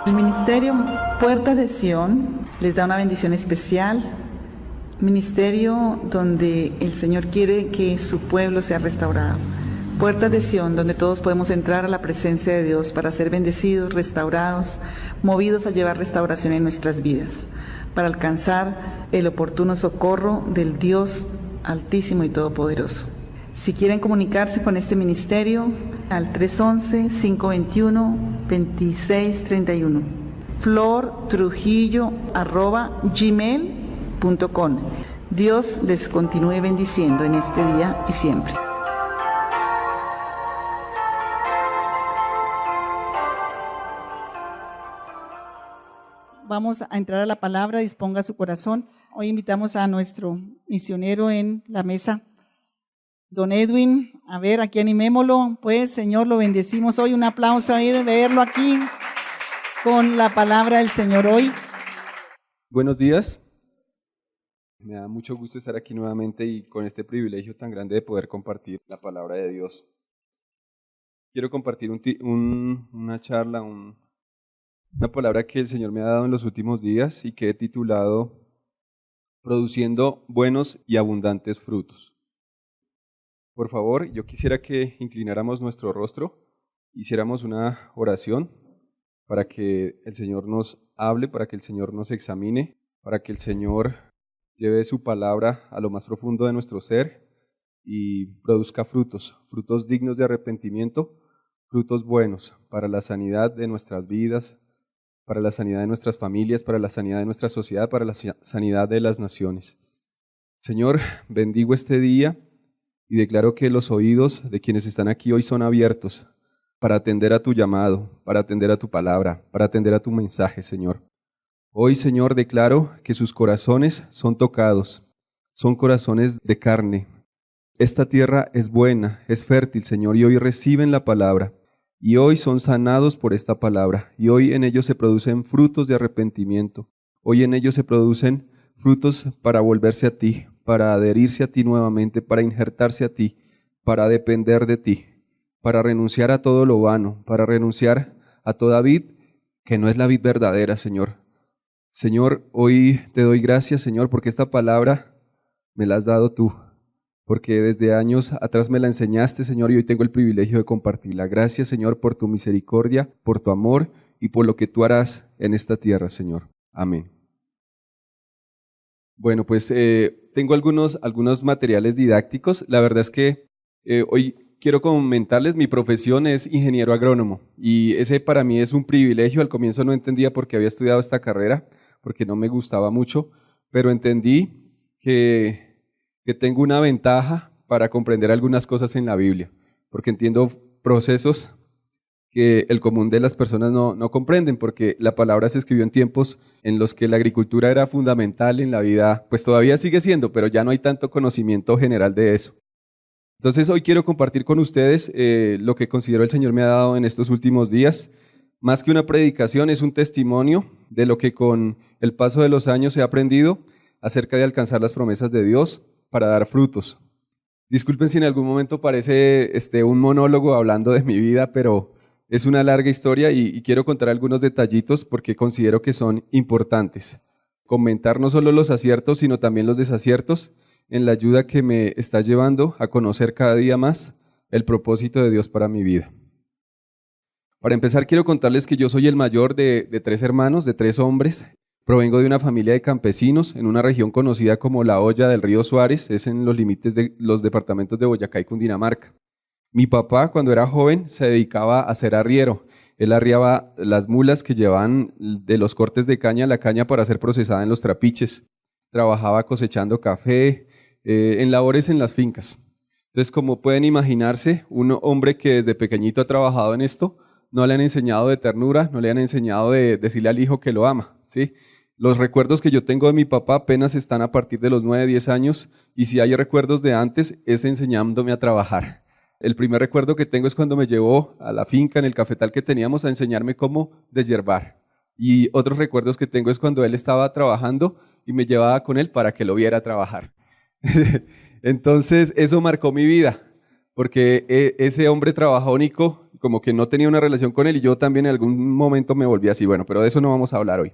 El ministerio Puertas de Sion les da una bendición especial, ministerio donde el Señor quiere que su pueblo sea restaurado. Puertas de Sion, donde todos podemos entrar a la presencia de Dios para ser bendecidos, restaurados, movidos a llevar restauración en nuestras vidas, para alcanzar el oportuno socorro del Dios Altísimo y Todopoderoso. Si quieren comunicarse con este ministerio, al 311-521-2631, flortrujillo@gmail.com. Dios les continúe bendiciendo en este día y siempre. Vamos a entrar a la palabra, disponga su corazón. Hoy invitamos a nuestro misionero en la mesa, don Edwin. A ver, aquí animémoslo, pues, Señor, lo bendecimos hoy. Un aplauso a él, verlo aquí con la palabra del Señor hoy. Buenos días. Me da mucho gusto estar aquí nuevamente y con este privilegio tan grande de poder compartir la palabra de Dios. Quiero compartir una charla, una palabra que el Señor me ha dado en los últimos días y que he titulado Produciendo buenos y abundantes frutos. Por favor, yo quisiera que inclináramos nuestro rostro, hiciéramos una oración para que el Señor nos hable, para que el Señor nos examine, para que el Señor lleve su palabra a lo más profundo de nuestro ser y produzca frutos dignos de arrepentimiento, frutos buenos para la sanidad de nuestras vidas, para la sanidad de nuestras familias, para la sanidad de nuestra sociedad, para la sanidad de las naciones. Señor, bendigo este día y declaro que los oídos de quienes están aquí hoy son abiertos para atender a tu llamado, para atender a tu palabra, para atender a tu mensaje, Señor. Hoy, Señor, declaro que sus corazones son tocados, son corazones de carne. Esta tierra es buena, es fértil, Señor, y hoy reciben la palabra. Y hoy son sanados por esta palabra, y hoy en ellos se producen frutos de arrepentimiento, hoy en ellos se producen frutos para volverse a ti, para adherirse a ti nuevamente, para injertarse a ti, para depender de ti, para renunciar a todo lo vano, para renunciar a toda vid que no es la vid verdadera, Señor. Señor, hoy te doy gracias, Señor, porque esta palabra me la has dado tú, porque desde años atrás me la enseñaste, Señor, y hoy tengo el privilegio de compartirla. Gracias, Señor, por tu misericordia, por tu amor y por lo que tú harás en esta tierra, Señor. Amén. Bueno, pues tengo algunos materiales didácticos. La verdad es que hoy quiero comentarles, mi profesión es ingeniero agrónomo y ese para mí es un privilegio. Al comienzo no entendía por qué había estudiado esta carrera, porque no me gustaba mucho, pero entendí que tengo una ventaja para comprender algunas cosas en la Biblia, porque entiendo procesos que el común de las personas no comprenden, porque la palabra se escribió en tiempos en los que la agricultura era fundamental en la vida, pues todavía sigue siendo, pero ya no hay tanto conocimiento general de eso. Entonces hoy quiero compartir con ustedes lo que considero el Señor me ha dado en estos últimos días. Más que una predicación, es un testimonio de lo que con el paso de los años he aprendido acerca de alcanzar las promesas de Dios para dar frutos. Disculpen si en algún momento parece un monólogo hablando de mi vida, pero es una larga historia y quiero contar algunos detallitos porque considero que son importantes. Comentar no solo los aciertos, sino también los desaciertos en la ayuda que me está llevando a conocer cada día más el propósito de Dios para mi vida. Para empezar, quiero contarles que yo soy el mayor de 3 hermanos, de 3 hombres. Provengo de una familia de campesinos en una región conocida como la Hoya del río Suárez, es en los límites de los departamentos de Boyacá y Cundinamarca. Mi papá, cuando era joven, se dedicaba a ser arriero. Él arriaba las mulas que llevaban de los cortes de caña la caña para ser procesada en los trapiches. Trabajaba cosechando café, en labores en las fincas. Entonces, como pueden imaginarse, un hombre que desde pequeñito ha trabajado en esto, no le han enseñado de ternura, no le han enseñado de decirle al hijo que lo ama, ¿sí? Los recuerdos que yo tengo de mi papá apenas están a partir de los 9, 10 años, y si hay recuerdos de antes, es enseñándome a trabajar. El primer recuerdo que tengo es cuando me llevó a la finca, en el cafetal que teníamos, a enseñarme cómo deshiervar. Y otros recuerdos que tengo es cuando él estaba trabajando y me llevaba con él para que lo viera trabajar. Entonces, eso marcó mi vida, porque ese hombre trabajónico como que no tenía una relación con él y yo también en algún momento me volví así. Bueno, pero de eso no vamos a hablar hoy.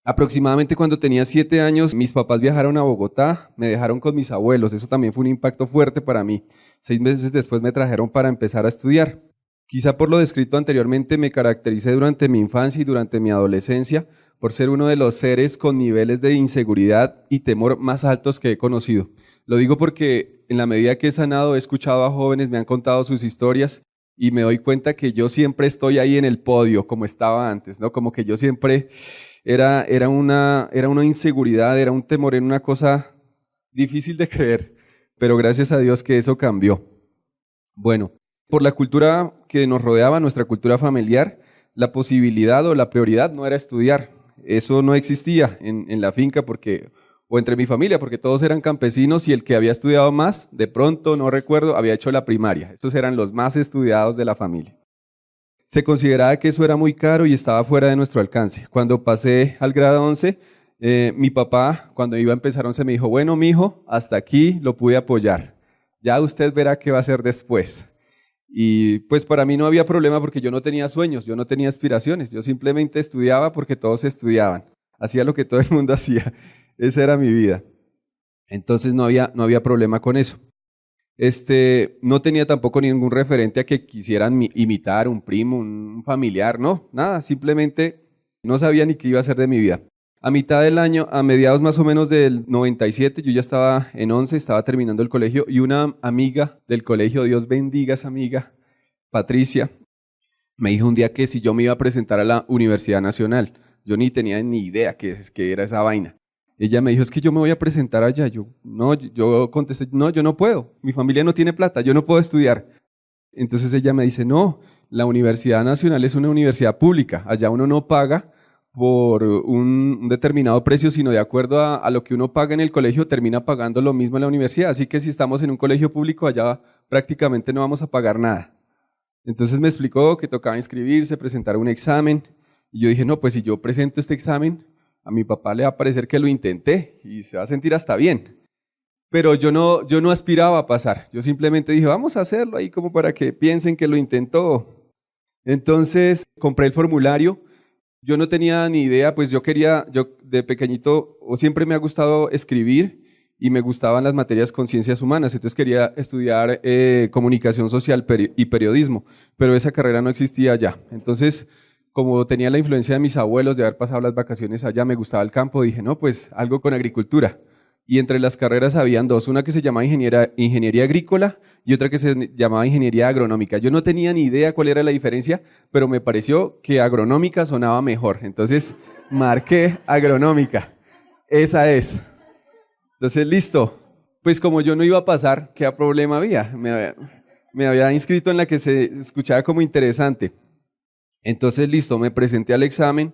Aproximadamente cuando tenía 7 años, mis papás viajaron a Bogotá, me dejaron con mis abuelos, eso también fue un impacto fuerte para mí. 6 meses después me trajeron para empezar a estudiar. Quizá por lo descrito anteriormente me caractericé durante mi infancia y durante mi adolescencia por ser uno de los seres con niveles de inseguridad y temor más altos que he conocido. Lo digo porque en la medida que he sanado, he escuchado a jóvenes, me han contado sus historias y me doy cuenta que yo siempre estoy ahí en el podio como estaba antes, ¿no? Como que yo siempre era una inseguridad, era un temor, en una cosa difícil de creer, pero gracias a Dios que eso cambió. Bueno, por la cultura que nos rodeaba, nuestra cultura familiar, la posibilidad o la prioridad no era estudiar. Eso no existía en la finca o entre mi familia, porque todos eran campesinos y el que había estudiado más, de pronto, no recuerdo, había hecho la primaria. Estos eran los más estudiados de la familia. Se consideraba que eso era muy caro y estaba fuera de nuestro alcance. Cuando pasé al grado 11, mi papá, cuando iba a empezar 11, me dijo, bueno, mijo, hasta aquí lo pude apoyar. Ya usted verá qué va a hacer después. Y pues para mí no había problema porque yo no tenía sueños, yo no tenía aspiraciones, yo simplemente estudiaba porque todos estudiaban, hacía lo que todo el mundo hacía, esa era mi vida. Entonces no había problema con eso. No tenía tampoco ningún referente a que quisieran imitar un primo, un familiar, no, nada, simplemente no sabía ni qué iba a hacer de mi vida. A mitad del año, a mediados más o menos del 97, yo ya estaba en 11, estaba terminando el colegio y una amiga del colegio, Dios bendiga a esa amiga, Patricia, me dijo un día que si yo me iba a presentar a la Universidad Nacional. Yo ni tenía ni idea que era esa vaina. Ella me dijo, es que yo me voy a presentar allá. Yo contesté, no, yo no puedo, mi familia no tiene plata, yo no puedo estudiar. Entonces ella me dice, no, la Universidad Nacional es una universidad pública, allá uno no paga por un determinado precio, sino de acuerdo a lo que uno paga en el colegio, termina pagando lo mismo en la universidad. Así que si estamos en un colegio público, allá prácticamente no vamos a pagar nada. Entonces me explicó que tocaba inscribirse, presentar un examen. Y yo dije, no, pues si yo presento este examen, a mi papá le va a parecer que lo intenté y se va a sentir hasta bien. Pero yo no aspiraba a pasar. Yo simplemente dije, vamos a hacerlo ahí como para que piensen que lo intentó. Entonces compré el formulario. Yo no tenía ni idea, pues yo de pequeñito, o siempre me ha gustado escribir y me gustaban las materias con ciencias humanas, entonces quería estudiar comunicación social y periodismo, pero esa carrera no existía allá. Entonces, como tenía la influencia de mis abuelos, de haber pasado las vacaciones allá, me gustaba el campo, dije, no, pues algo con agricultura. Y entre las carreras habían dos, una que se llamaba ingeniería agrícola y otra que se llamaba ingeniería agronómica. Yo no tenía ni idea cuál era la diferencia, pero me pareció que agronómica sonaba mejor. Entonces marqué agronómica, esa es. Entonces listo, pues como yo no iba a pasar, ¿qué problema había? Me había inscrito en la que se escuchaba como interesante. Entonces listo, me presenté al examen.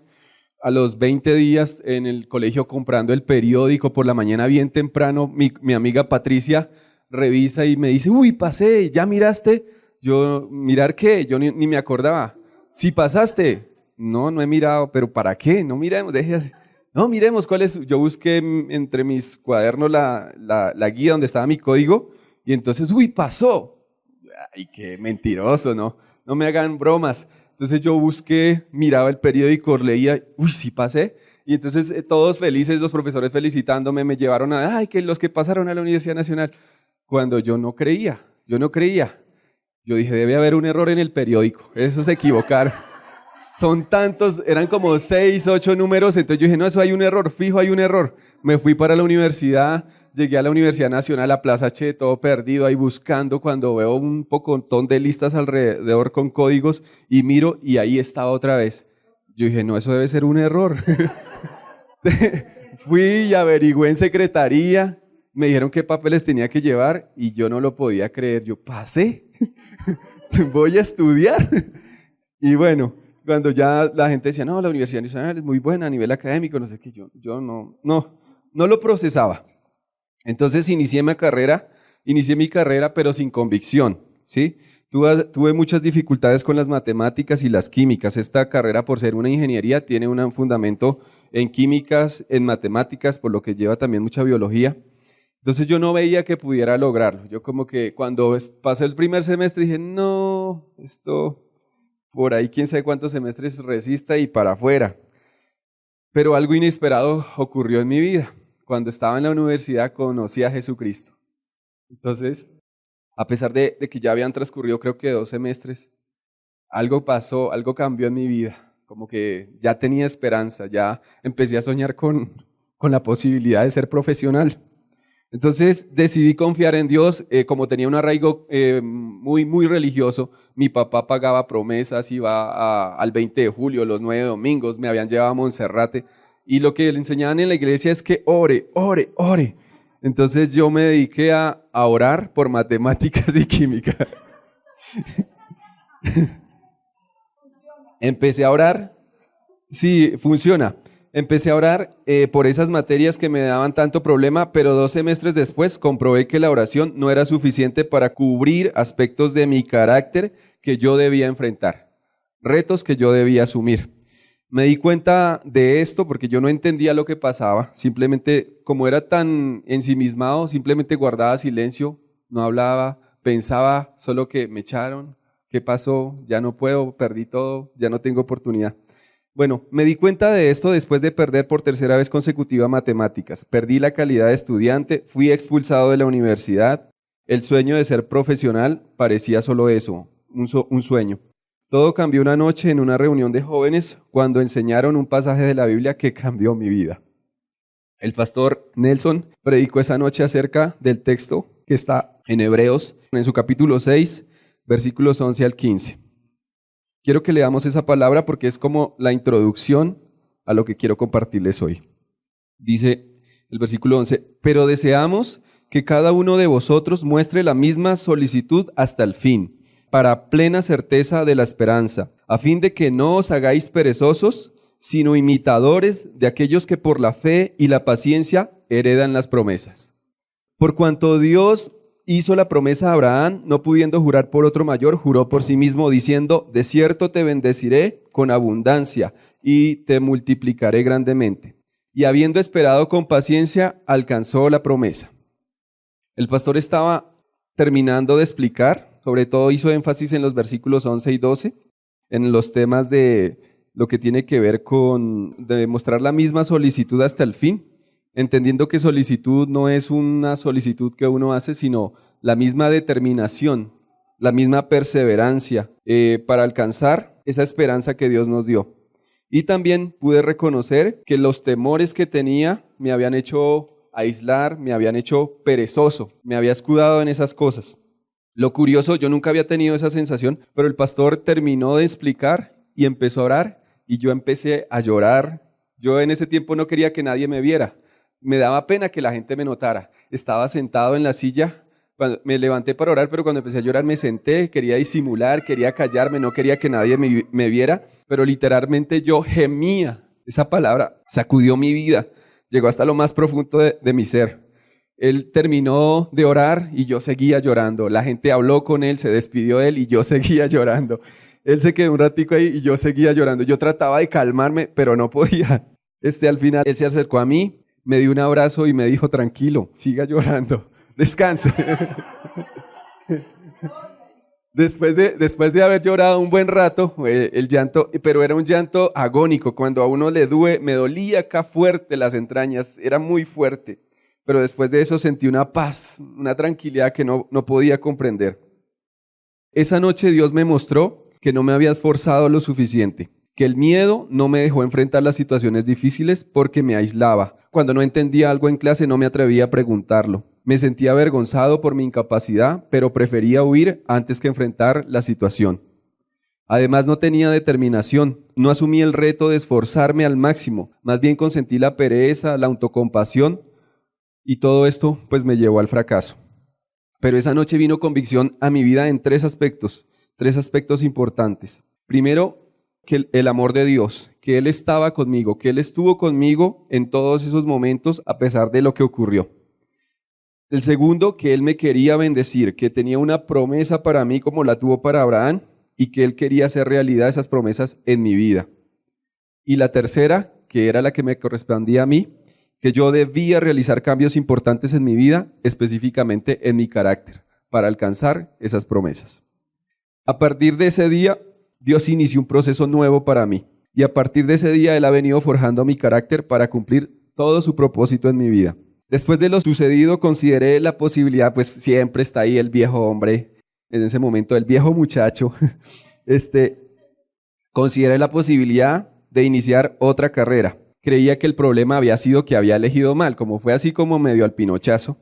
A los 20 días en el colegio comprando el periódico por la mañana bien temprano, mi amiga Patricia revisa y me dice, uy, pasé, ¿ya miraste? Yo, ¿mirar qué? Yo ni me acordaba. ¿Sí pasaste? No, no he mirado, pero ¿para qué? No miremos, deje así. No, miremos cuál es. Yo busqué entre mis cuadernos la guía donde estaba mi código y entonces, uy, pasó. Ay, qué mentiroso, ¿no? No me hagan bromas. Entonces yo busqué, miraba el periódico, leía, uy, sí pasé. Y entonces todos felices, los profesores felicitándome, me llevaron ay, que los que pasaron a la Universidad Nacional. Cuando yo no creía. Yo dije, debe haber un error en el periódico. Eso se equivocaron. Son tantos, eran como 6, 8 números. Entonces yo dije, no, eso hay un error, fijo hay un error. Me fui para la universidad. Llegué a la Universidad Nacional, a Plaza Che, todo perdido ahí buscando, cuando veo un pocotón de listas alrededor con códigos y miro y ahí estaba otra vez. Yo dije, no, eso debe ser un error. Fui y averigüé en secretaría, me dijeron qué papeles tenía que llevar y yo no lo podía creer. Yo pasé, voy a estudiar. Y bueno, cuando ya la gente decía, no, la Universidad Nacional es muy buena a nivel académico, no sé qué, yo no lo procesaba. Entonces inicié mi carrera, pero sin convicción, ¿sí? Tuve muchas dificultades con las matemáticas y las químicas. Esta carrera, por ser una ingeniería, tiene un fundamento en químicas, en matemáticas, por lo que lleva también mucha biología. Entonces yo no veía que pudiera lograrlo. Yo como que cuando pasé el primer semestre dije, no, esto por ahí quién sabe cuántos semestres resista y para afuera. Pero algo inesperado ocurrió en mi vida. Cuando estaba en la universidad conocí a Jesucristo. Entonces, a pesar de que ya habían transcurrido creo que 2 semestres, algo pasó, algo cambió en mi vida. Como que ya tenía esperanza, ya empecé a soñar con la posibilidad de ser profesional. Entonces decidí confiar en Dios, como tenía un arraigo muy religioso. Mi papá pagaba promesas, iba al 20 de julio, los 9 domingos, me habían llevado a Monserrate, y lo que le enseñaban en la iglesia es que ore. Entonces yo me dediqué a orar por matemáticas y química. Empecé a orar, sí, funciona. Empecé a orar por esas materias que me daban tanto problema, pero 2 semestres después comprobé que la oración no era suficiente para cubrir aspectos de mi carácter que yo debía enfrentar, retos que yo debía asumir. Me di cuenta de esto porque yo no entendía lo que pasaba, simplemente como era tan ensimismado, simplemente guardaba silencio, no hablaba, pensaba solo que me echaron, ¿qué pasó? Ya no puedo, perdí todo, ya no tengo oportunidad. Bueno, me di cuenta de esto después de perder por 3ª vez consecutiva matemáticas. Perdí la calidad de estudiante, fui expulsado de la universidad. El sueño de ser profesional parecía solo eso, un sueño. Todo cambió una noche en una reunión de jóvenes cuando enseñaron un pasaje de la Biblia que cambió mi vida. El pastor Nelson predicó esa noche acerca del texto que está en Hebreos, en su capítulo 6, versículos 11 al 15. Quiero que leamos esa palabra porque es como la introducción a lo que quiero compartirles hoy. Dice el versículo 11, pero deseamos que cada uno de vosotros muestre la misma solicitud hasta el fin, para plena certeza de la esperanza, a fin de que no os hagáis perezosos, sino imitadores de aquellos que por la fe y la paciencia heredan las promesas. Por cuanto Dios hizo la promesa a Abraham, no pudiendo jurar por otro mayor, juró por sí mismo, diciendo, de cierto te bendeciré con abundancia y te multiplicaré grandemente. Y habiendo esperado con paciencia, alcanzó la promesa. El pastor estaba terminando de explicar, sobre todo hizo énfasis en los versículos 11 y 12, en los temas de lo que tiene que ver con demostrar la misma solicitud hasta el fin, entendiendo que solicitud no es una solicitud que uno hace, sino la misma determinación, la misma perseverancia para alcanzar esa esperanza que Dios nos dio. Y también pude reconocer que los temores que tenía me habían hecho aislar, me habían hecho perezoso, me había escudado en esas cosas. Lo curioso, yo nunca había tenido esa sensación, pero el pastor terminó de explicar y empezó a orar y yo empecé a llorar. Yo en ese tiempo no quería que nadie me viera. Me daba pena que la gente me notara. Estaba sentado en la silla, me levanté para orar, pero cuando empecé a llorar me senté, quería disimular, quería callarme, no quería que nadie me viera, pero literalmente yo gemía. Esa palabra sacudió mi vida, llegó hasta lo más profundo de mi ser. Él terminó de orar y yo seguía llorando. La gente habló con él, se despidió de él y yo seguía llorando. Él se quedó un ratico ahí y yo seguía llorando. Yo trataba de calmarme, pero no podía. Al final, él se acercó a mí, me dio un abrazo y me dijo, tranquilo, siga llorando, descanse. Después de haber llorado un buen rato, el llanto, pero era un llanto agónico, cuando a uno me dolía acá fuerte las entrañas, era muy fuerte, pero después de eso sentí una paz, una tranquilidad que no podía comprender. Esa noche Dios me mostró que no me había esforzado lo suficiente, que el miedo no me dejó enfrentar las situaciones difíciles porque me aislaba. Cuando no entendía algo en clase no me atrevía a preguntarlo. Me sentía avergonzado por mi incapacidad, pero prefería huir antes que enfrentar la situación. Además no tenía determinación, no asumí el reto de esforzarme al máximo, más bien consentí la pereza, la autocompasión y todo esto pues me llevó al fracaso. Pero esa noche vino convicción a mi vida en 3 aspectos importantes. Primero, que el amor de Dios, que Él estaba conmigo, que Él estuvo conmigo en todos esos momentos a pesar de lo que ocurrió. El segundo, que Él me quería bendecir, que tenía una promesa para mí como la tuvo para Abraham y que Él quería hacer realidad esas promesas en mi vida. Y la tercera, que era la que me correspondía a mí, que yo debía realizar cambios importantes en mi vida, específicamente en mi carácter, para alcanzar esas promesas. A partir de ese día, Dios inició un proceso nuevo para mí. Y a partir de ese día Él ha venido forjando mi carácter para cumplir todo su propósito en mi vida. Después de lo sucedido, consideré la posibilidad, pues siempre está ahí el viejo hombre, en ese momento el viejo muchacho, consideré la posibilidad de iniciar otra carrera. Creía que el problema había sido que había elegido mal, como fue así como medio al pinochazo.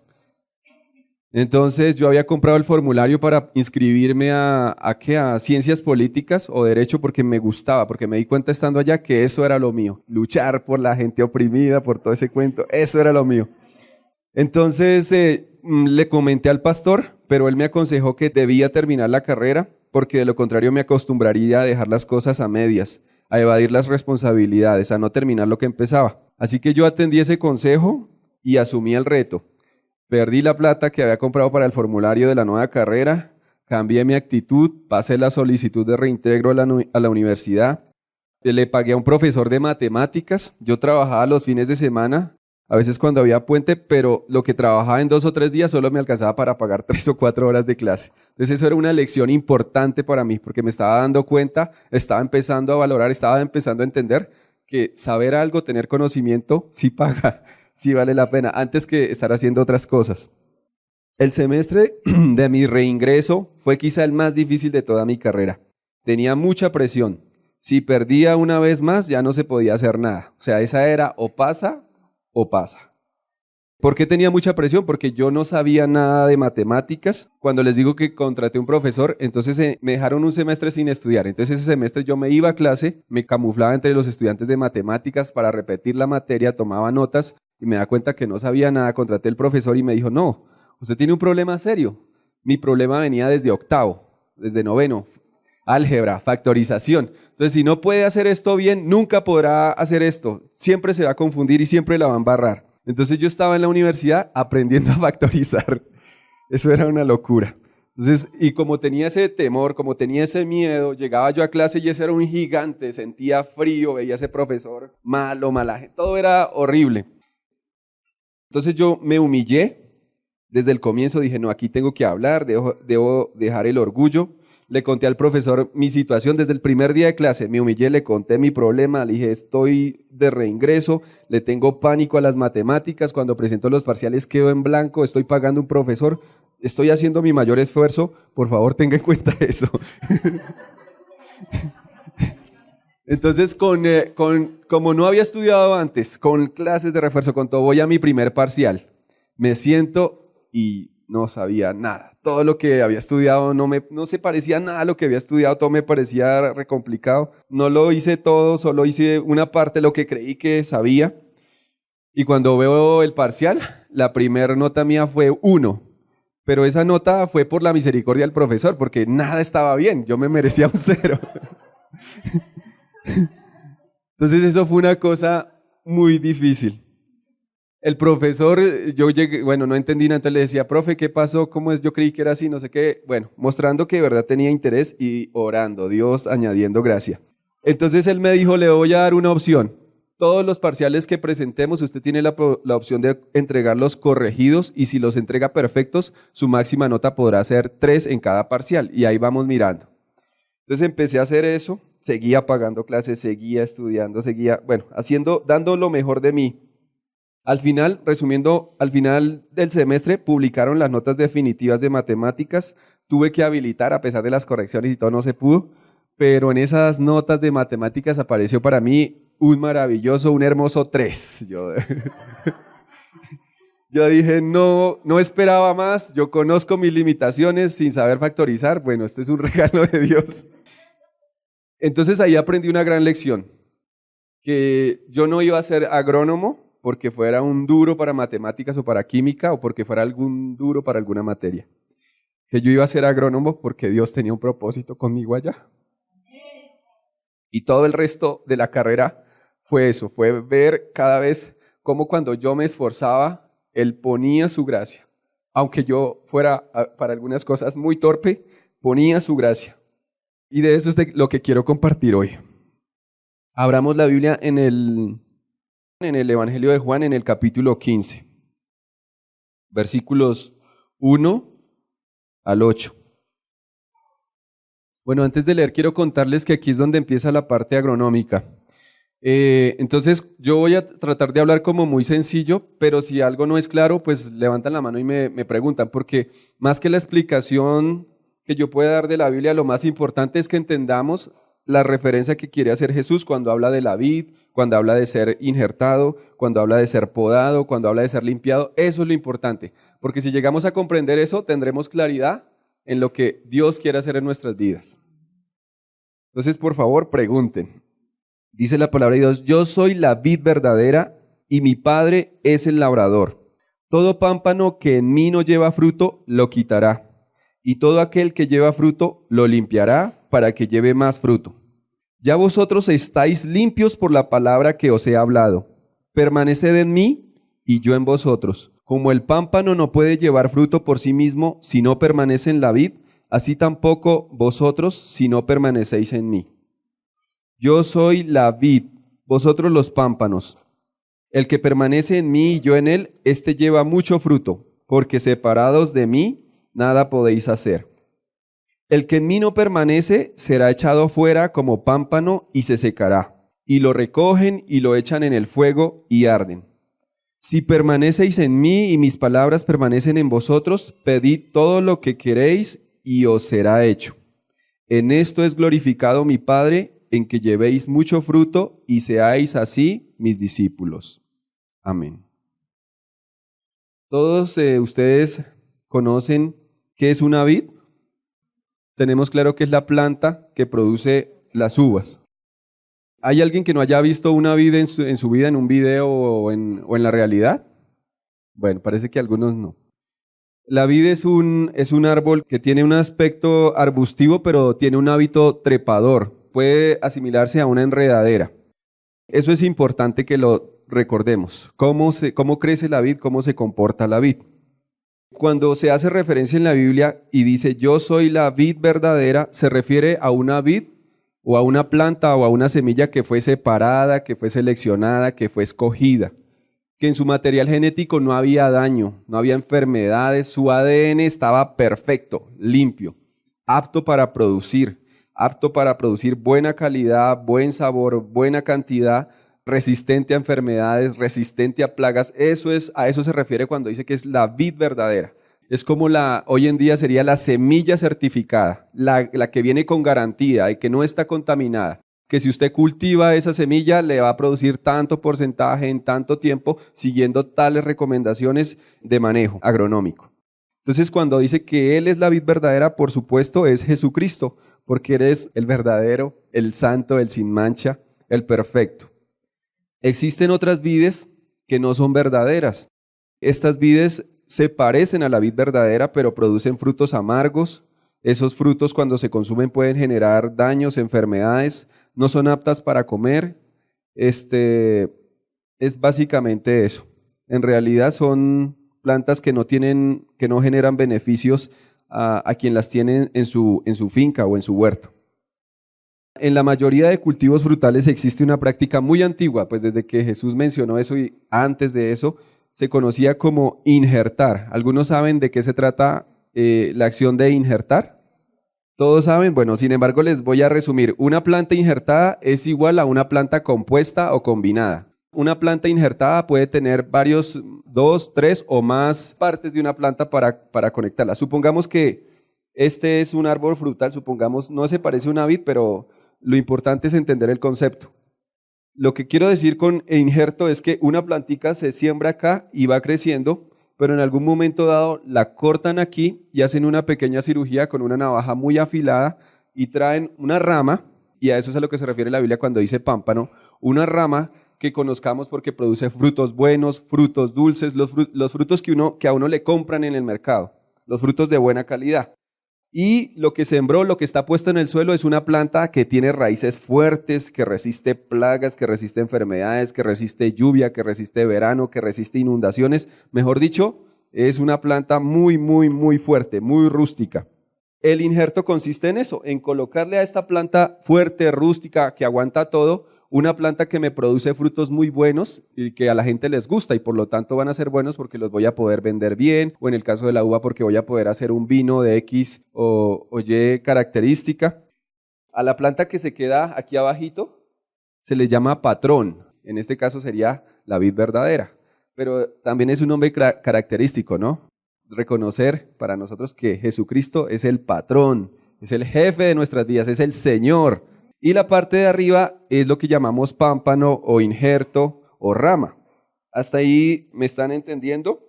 Entonces yo había comprado el formulario para inscribirme a ciencias políticas o derecho porque me gustaba, porque me di cuenta estando allá que eso era lo mío, luchar por la gente oprimida, por todo ese cuento, eso era lo mío. Entonces le comenté al pastor, pero él me aconsejó que debía terminar la carrera porque de lo contrario me acostumbraría a dejar las cosas a medias, a evadir las responsabilidades, a no terminar lo que empezaba. Así que yo atendí ese consejo y asumí el reto. Perdí la plata que había comprado para el formulario de la nueva carrera, cambié mi actitud, pasé la solicitud de reintegro a la universidad, le pagué a un profesor de matemáticas, yo trabajaba los fines de semana, a veces cuando había puente, pero lo que trabajaba en 2 o 3 días solo me alcanzaba para pagar 3 o 4 horas de clase. Entonces eso era una lección importante para mí, porque me estaba dando cuenta, estaba empezando a valorar, estaba empezando a entender que saber algo, tener conocimiento, sí paga. Sí vale la pena, antes que estar haciendo otras cosas. El semestre de mi reingreso fue quizá el más difícil de toda mi carrera. Tenía mucha presión. Si perdía una vez más, ya no se podía hacer nada. O sea, esa era o pasa o pasa. ¿Por qué tenía mucha presión? Porque yo no sabía nada de matemáticas. Cuando les digo que contraté un profesor, entonces me dejaron un semestre sin estudiar. Entonces ese semestre yo me iba a clase, me camuflaba entre los estudiantes de matemáticas para repetir la materia, tomaba notas y me da cuenta que no sabía nada. Contraté al profesor y me dijo, no, usted tiene un problema serio. Mi problema venía desde octavo, desde noveno. Álgebra, factorización. Entonces, si no puede hacer esto bien, nunca podrá hacer esto. Siempre se va a confundir y siempre la va a embarrar. Entonces yo estaba en la universidad aprendiendo a factorizar. Eso era una locura. Entonces, y como tenía ese temor, como tenía ese miedo, llegaba yo a clase y ese era un gigante, sentía frío, veía a ese profesor malo, mala gente, todo era horrible. Entonces yo me humillé desde el comienzo, dije, no, aquí tengo que hablar, debo dejar el orgullo. Le conté al profesor mi situación desde el primer día de clase, me humillé, le conté mi problema, le dije, estoy de reingreso, le tengo pánico a las matemáticas, cuando presento los parciales quedo en blanco, estoy pagando un profesor, estoy haciendo mi mayor esfuerzo, por favor tenga en cuenta eso. Entonces, como no había estudiado antes, con clases de refuerzo, con todo, voy a mi primer parcial, me siento y no sabía nada. Todo lo que había estudiado no se parecía nada a lo que había estudiado, todo me parecía re complicado. No lo hice todo, solo hice una parte de lo que creí que sabía. Y cuando veo el parcial, la primera nota mía fue 1. Pero esa nota fue por la misericordia del profesor, porque nada estaba bien, yo me merecía un 0. Entonces eso fue una cosa muy difícil. El profesor, yo llegué, bueno, no entendí nada, entonces le decía, profe, ¿qué pasó? ¿Cómo es? Yo creí que era así, no sé qué. Bueno, mostrando que de verdad tenía interés y orando, Dios añadiendo gracia. Entonces él me dijo, le voy a dar una opción. Todos los parciales que presentemos, usted tiene la opción de entregarlos corregidos y si los entrega perfectos, su máxima nota podrá ser 3 en cada parcial y ahí vamos mirando. Entonces empecé a hacer eso, seguía pagando clases, seguía estudiando, seguía, bueno, dando lo mejor de mí. Al final, resumiendo, al final del semestre publicaron las notas definitivas de matemáticas. Tuve que habilitar, a pesar de las correcciones y todo no se pudo, pero en esas notas de matemáticas apareció para mí un maravilloso, un hermoso 3. Yo dije, no esperaba más, yo conozco mis limitaciones sin saber factorizar. Bueno, este es un regalo de Dios. Entonces ahí aprendí una gran lección, que yo no iba a ser agrónomo, porque fuera un duro para matemáticas o para química o porque fuera algún duro para alguna materia. Que yo iba a ser agrónomo porque Dios tenía un propósito conmigo allá. Y todo el resto de la carrera fue eso, fue ver cada vez cómo cuando yo me esforzaba, Él ponía su gracia. Aunque yo fuera para algunas cosas muy torpe, ponía su gracia. Y de eso es de lo que quiero compartir hoy. Abramos la Biblia en el Evangelio de Juan, en el capítulo 15, versículos 1 al 8. Bueno, antes de leer, quiero contarles que aquí es donde empieza la parte agronómica. Entonces, yo voy a tratar de hablar como muy sencillo, pero si algo no es claro, pues levantan la mano y me preguntan, porque más que la explicación que yo pueda dar de la Biblia, lo más importante es que entendamos la referencia que quiere hacer Jesús cuando habla de la vid, cuando habla de ser injertado, cuando habla de ser podado, cuando habla de ser limpiado. Eso es lo importante, porque si llegamos a comprender eso, tendremos claridad en lo que Dios quiere hacer en nuestras vidas. Entonces, por favor, pregunten. Dice la palabra de Dios: yo soy la vid verdadera y mi Padre es el labrador. Todo pámpano que en mí no lleva fruto, lo quitará. Y todo aquel que lleva fruto, lo limpiará para que lleve más fruto. Ya vosotros estáis limpios por la palabra que os he hablado. Permaneced en mí y yo en vosotros. Como el pámpano no puede llevar fruto por sí mismo si no permanece en la vid, así tampoco vosotros si no permanecéis en mí. Yo soy la vid, vosotros los pámpanos. El que permanece en mí y yo en él, éste lleva mucho fruto, porque separados de mí, nada podéis hacer. El que en mí no permanece será echado fuera como pámpano y se secará. Y lo recogen y lo echan en el fuego y arden. Si permanecéis en mí y mis palabras permanecen en vosotros, pedid todo lo que queréis y os será hecho. En esto es glorificado mi Padre, en que llevéis mucho fruto y seáis así mis discípulos. Amén. Todos ustedes conocen qué es una vid. Tenemos claro que es la planta que produce las uvas. ¿Hay alguien que no haya visto una vid en su vida, en un video o en la realidad? Bueno, parece que algunos no. La vid es un árbol que tiene un aspecto arbustivo, pero tiene un hábito trepador. Puede asimilarse a una enredadera. Eso es importante que lo recordemos. ¿Cómo crece la vid? ¿Cómo se comporta la vid? Cuando se hace referencia en la Biblia y dice yo soy la vid verdadera, se refiere a una vid o a una planta o a una semilla que fue separada, que fue seleccionada, que fue escogida, que en su material genético no había daño, no había enfermedades, su ADN estaba perfecto, limpio, apto para producir buena calidad, buen sabor, buena cantidad, resistente a enfermedades, resistente a plagas. A eso se refiere cuando dice que es la vid verdadera. Es como hoy en día sería la semilla certificada, la que viene con garantía y que no está contaminada. Que si usted cultiva esa semilla le va a producir tanto porcentaje en tanto tiempo siguiendo tales recomendaciones de manejo agronómico. Entonces cuando dice que Él es la vid verdadera, por supuesto es Jesucristo, porque Él es el verdadero, el santo, el sin mancha, el perfecto. Existen otras vides que no son verdaderas. Estas vides se parecen a la vid verdadera, pero producen frutos amargos. Esos frutos cuando se consumen pueden generar daños, enfermedades, no son aptas para comer. Es básicamente eso. En realidad son plantas que no generan beneficios a quien las tiene en su finca o en su huerto. En la mayoría de cultivos frutales existe una práctica muy antigua, pues desde que Jesús mencionó eso y antes de eso se conocía como injertar. ¿Algunos saben de qué se trata la acción de injertar? ¿Todos saben? Bueno, sin embargo les voy a resumir. Una planta injertada es igual a una planta compuesta o combinada. Una planta injertada puede tener 2, 3 o más partes de una planta para conectarla. Supongamos que este es un árbol frutal, supongamos, no se parece a una vid, pero lo importante es entender el concepto. Lo que quiero decir con injerto es que una plantica se siembra acá y va creciendo, pero en algún momento dado la cortan aquí y hacen una pequeña cirugía con una navaja muy afilada y traen una rama, y a eso es a lo que se refiere la Biblia cuando dice pámpano, una rama que conozcamos porque produce frutos buenos, frutos dulces, los frutos que a uno le compran en el mercado, los frutos de buena calidad. Y lo que sembró, lo que está puesto en el suelo es una planta que tiene raíces fuertes, que resiste plagas, que resiste enfermedades, que resiste lluvia, que resiste verano, que resiste inundaciones. Mejor dicho, es una planta muy, muy, muy fuerte, muy rústica. El injerto consiste en eso, en colocarle a esta planta fuerte, rústica, que aguanta todo, una planta que me produce frutos muy buenos y que a la gente les gusta y por lo tanto van a ser buenos porque los voy a poder vender bien, o en el caso de la uva porque voy a poder hacer un vino de X o Y característica. A la planta que se queda aquí abajito se le llama patrón. En este caso sería la vid verdadera. Pero también es un nombre característico, ¿no? Reconocer para nosotros que Jesucristo es el patrón, es el jefe de nuestras vidas, es el Señor. Y la parte de arriba es lo que llamamos pámpano o injerto o rama. ¿Hasta ahí me están entendiendo?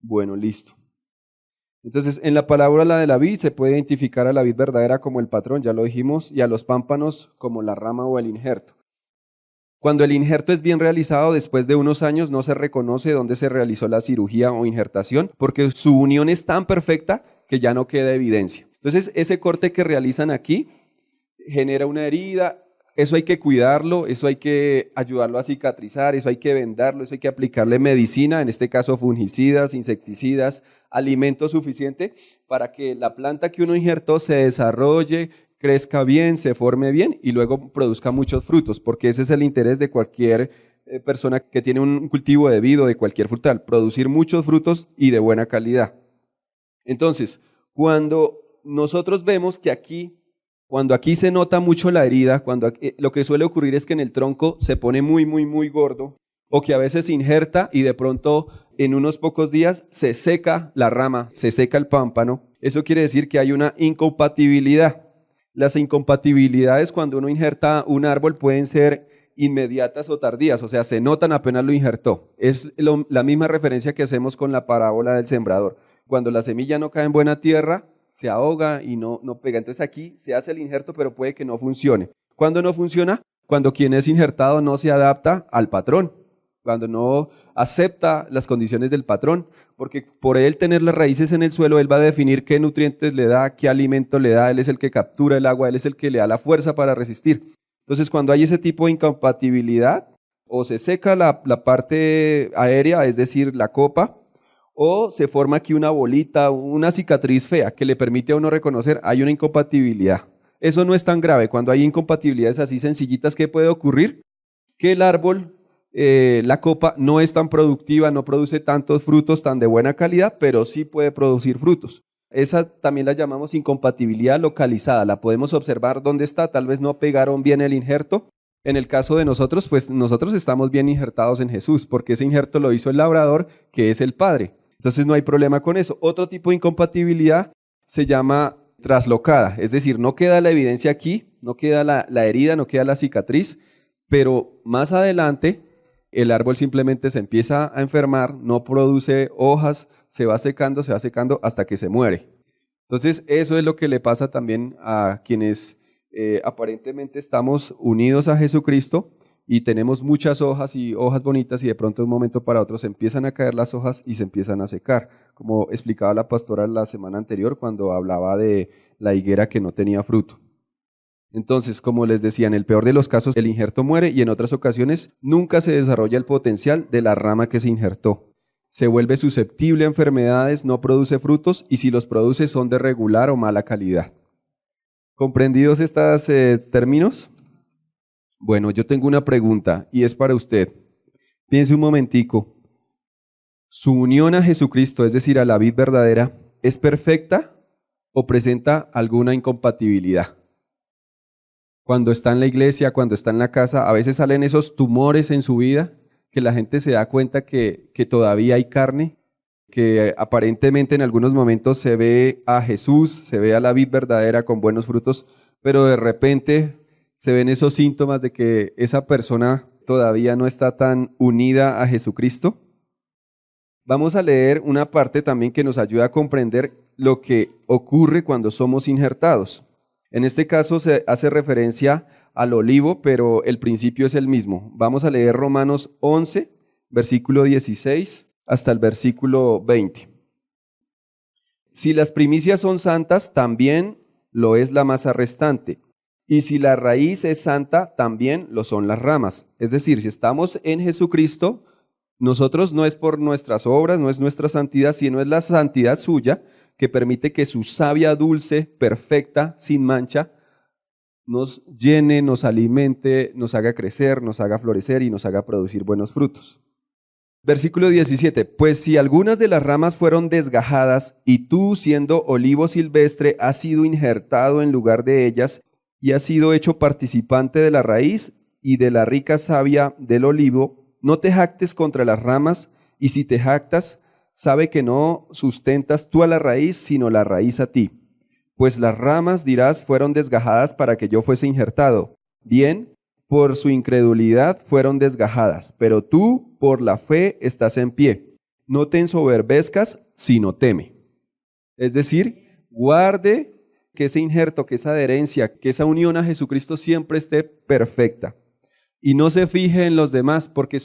Bueno, listo. Entonces, en la parábola de la vid se puede identificar a la vid verdadera como el patrón, ya lo dijimos, y a los pámpanos como la rama o el injerto. Cuando el injerto es bien realizado, después de unos años no se reconoce dónde se realizó la cirugía o injertación, porque su unión es tan perfecta que ya no queda evidencia. Entonces, ese corte que realizan aquí genera una herida, eso hay que cuidarlo, eso hay que ayudarlo a cicatrizar, eso hay que vendarlo, eso hay que aplicarle medicina, en este caso fungicidas, insecticidas, alimento suficiente para que la planta que uno injertó se desarrolle, crezca bien, se forme bien y luego produzca muchos frutos, porque ese es el interés de cualquier persona que tiene un cultivo de vid o de cualquier frutal, producir muchos frutos y de buena calidad. Entonces, cuando nosotros vemos que cuando aquí se nota mucho la herida, lo que suele ocurrir es que en el tronco se pone muy gordo, o que a veces se injerta y de pronto en unos pocos días se seca la rama, se seca el pámpano. Eso quiere decir que hay una incompatibilidad. Las incompatibilidades cuando uno injerta un árbol pueden ser inmediatas o tardías, o sea, se notan apenas lo injertó. Es la misma referencia que hacemos con la parábola del sembrador. Cuando la semilla no cae en buena tierra, se ahoga y no pega. Entonces aquí se hace el injerto, pero puede que no funcione. ¿Cuándo no funciona? Cuando quien es injertado no se adapta al patrón, cuando no acepta las condiciones del patrón, porque por él tener las raíces en el suelo, él va a definir qué nutrientes le da, qué alimento le da, él es el que captura el agua, él es el que le da la fuerza para resistir. Entonces, cuando hay ese tipo de incompatibilidad, o se seca la parte aérea, es decir, la copa, o se forma aquí una bolita, una cicatriz fea que le permite a uno reconocer hay una incompatibilidad. Eso no es tan grave. Cuando hay incompatibilidades así sencillitas, ¿qué puede ocurrir? Que el árbol, la copa, no es tan productiva, no produce tantos frutos tan de buena calidad, pero sí puede producir frutos. Esa también la llamamos incompatibilidad localizada. La podemos observar dónde está, tal vez no pegaron bien el injerto. En el caso de nosotros, pues nosotros estamos bien injertados en Jesús, porque ese injerto lo hizo el labrador, que es el Padre. Entonces no hay problema con eso. Otro tipo de incompatibilidad se llama traslocada, es decir, no queda la evidencia aquí, no queda la herida, no queda la cicatriz, pero más adelante el árbol simplemente se empieza a enfermar, no produce hojas, se va secando hasta que se muere. Entonces eso es lo que le pasa también a quienes aparentemente estamos unidos a Jesucristo y tenemos muchas hojas y hojas bonitas y de pronto de un momento para otro se empiezan a caer las hojas y se empiezan a secar, como explicaba la pastora la semana anterior cuando hablaba de la higuera que no tenía fruto. Entonces, como les decía, en el peor de los casos el injerto muere y en otras ocasiones nunca se desarrolla el potencial de la rama que se injertó. Se vuelve susceptible a enfermedades, no produce frutos y si los produce son de regular o mala calidad. ¿Comprendidos estos términos? Bueno, yo tengo una pregunta y es para usted. Piense un momentico. ¿Su unión a Jesucristo, es decir, a la vid verdadera, es perfecta o presenta alguna incompatibilidad? Cuando está en la iglesia, cuando está en la casa, a veces salen esos tumores en su vida que la gente se da cuenta que todavía hay carne, que aparentemente en algunos momentos se ve a Jesús, se ve a la vid verdadera con buenos frutos, pero de repente se ven esos síntomas de que esa persona todavía no está tan unida a Jesucristo. Vamos a leer una parte también que nos ayuda a comprender lo que ocurre cuando somos injertados. En este caso se hace referencia al olivo, pero el principio es el mismo. Vamos a leer Romanos 11, versículo 16 hasta el versículo 20. Si las primicias son santas, también lo es la masa restante. Y si la raíz es santa, también lo son las ramas. Es decir, si estamos en Jesucristo, nosotros no es por nuestras obras, no es nuestra santidad, sino es la santidad suya que permite que su savia dulce, perfecta, sin mancha, nos llene, nos alimente, nos haga crecer, nos haga florecer y nos haga producir buenos frutos. Versículo 17, pues si algunas de las ramas fueron desgajadas y tú, siendo olivo silvestre, has sido injertado en lugar de ellas, y has sido hecho participante de la raíz y de la rica savia del olivo, no te jactes contra las ramas, y si te jactas, sabe que no sustentas tú a la raíz, sino la raíz a ti. Pues las ramas, dirás, fueron desgajadas para que yo fuese injertado. Bien, por su incredulidad fueron desgajadas, pero tú por la fe estás en pie. No te ensoberbezcas, sino teme. Es decir, guarde que ese injerto, que esa adherencia, que esa unión a Jesucristo siempre esté perfecta. Y no se fije en los demás, porque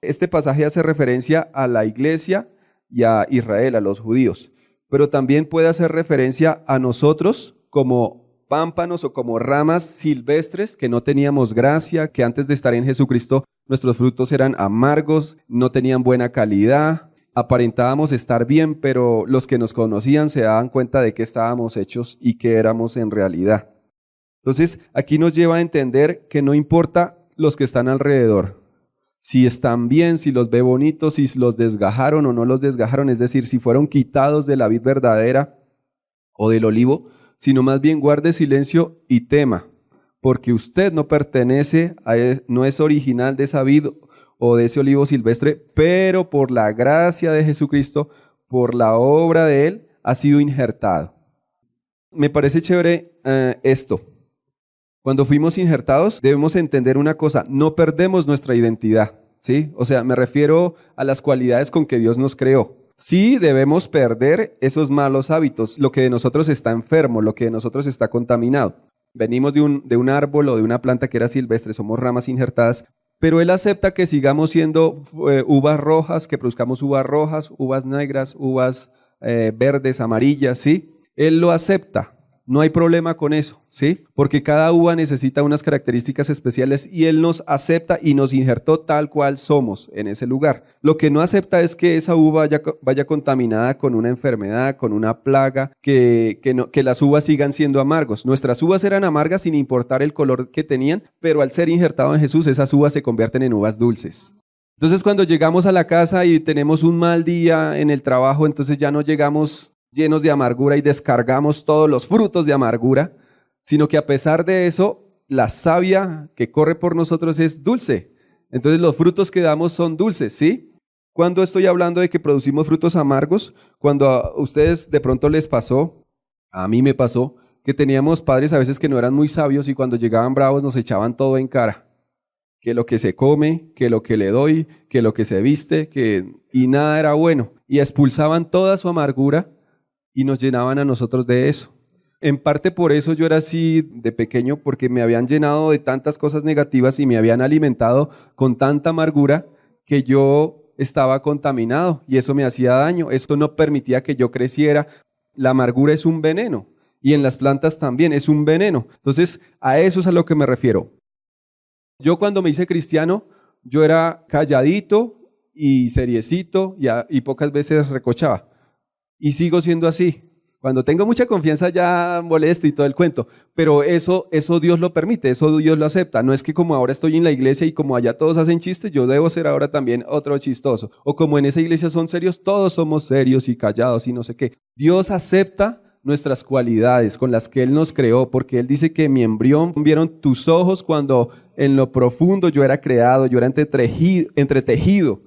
este pasaje hace referencia a la iglesia y a Israel, a los judíos, pero también puede hacer referencia a nosotros como pámpanos o como ramas silvestres que no teníamos gracia, que antes de estar en Jesucristo nuestros frutos eran amargos, no tenían buena calidad, aparentábamos estar bien, pero los que nos conocían se daban cuenta de qué estábamos hechos y qué éramos en realidad. Entonces, aquí nos lleva a entender que no importa los que están alrededor, si están bien, si los ve bonitos, si los desgajaron o no los desgajaron, es decir, si fueron quitados de la vid verdadera o del olivo, sino más bien guarde silencio y tema, porque usted no pertenece, no es original de esa vid o de ese olivo silvestre, pero por la gracia de Jesucristo, por la obra de Él, ha sido injertado. Me parece chévere esto. Cuando fuimos injertados, debemos entender una cosa, no perdemos nuestra identidad, ¿sí? O sea, me refiero a las cualidades con que Dios nos creó. Sí debemos perder esos malos hábitos, lo que de nosotros está enfermo, lo que de nosotros está contaminado. Venimos de un árbol o de una planta que era silvestre, somos ramas injertadas, pero Él acepta que sigamos siendo uvas rojas, que produzcamos uvas rojas, uvas negras, uvas verdes, amarillas, ¿sí? Él lo acepta. No hay problema con eso, ¿sí? Porque cada uva necesita unas características especiales y Él nos acepta y nos injertó tal cual somos en ese lugar. Lo que no acepta es que esa uva vaya contaminada con una enfermedad, con una plaga, que las uvas sigan siendo amargos. Nuestras uvas eran amargas sin importar el color que tenían, pero al ser injertado en Jesús, esas uvas se convierten en uvas dulces. Entonces, cuando llegamos a la casa y tenemos un mal día en el trabajo, entonces ya no llegamos llenos de amargura y descargamos todos los frutos de amargura, sino que a pesar de eso, la savia que corre por nosotros es dulce. Entonces los frutos que damos son dulces, ¿sí? Cuando estoy hablando de que producimos frutos amargos, cuando a ustedes de pronto les pasó, a mí me pasó, que teníamos padres a veces que no eran muy sabios y cuando llegaban bravos nos echaban todo en cara. Que lo que se come, que lo que le doy, que lo que se viste, y nada era bueno. Y expulsaban toda su amargura y nos llenaban a nosotros de eso. En parte por eso yo era así de pequeño, porque me habían llenado de tantas cosas negativas y me habían alimentado con tanta amargura que yo estaba contaminado y eso me hacía daño, eso no permitía que yo creciera. La amargura es un veneno y en las plantas también es un veneno. Entonces, a eso es a lo que me refiero. Yo cuando me hice cristiano, yo era calladito y seriecito y pocas veces recochaba. Y sigo siendo así. Cuando tengo mucha confianza ya molesto y todo el cuento. Pero eso Dios lo permite, eso Dios lo acepta. No es que como ahora estoy en la iglesia y como allá todos hacen chistes, yo debo ser ahora también otro chistoso. O como en esa iglesia son serios, todos somos serios y callados y no sé qué. Dios acepta nuestras cualidades con las que Él nos creó, porque Él dice que en mi embrión vieron tus ojos cuando en lo profundo yo era creado, yo era entretejido.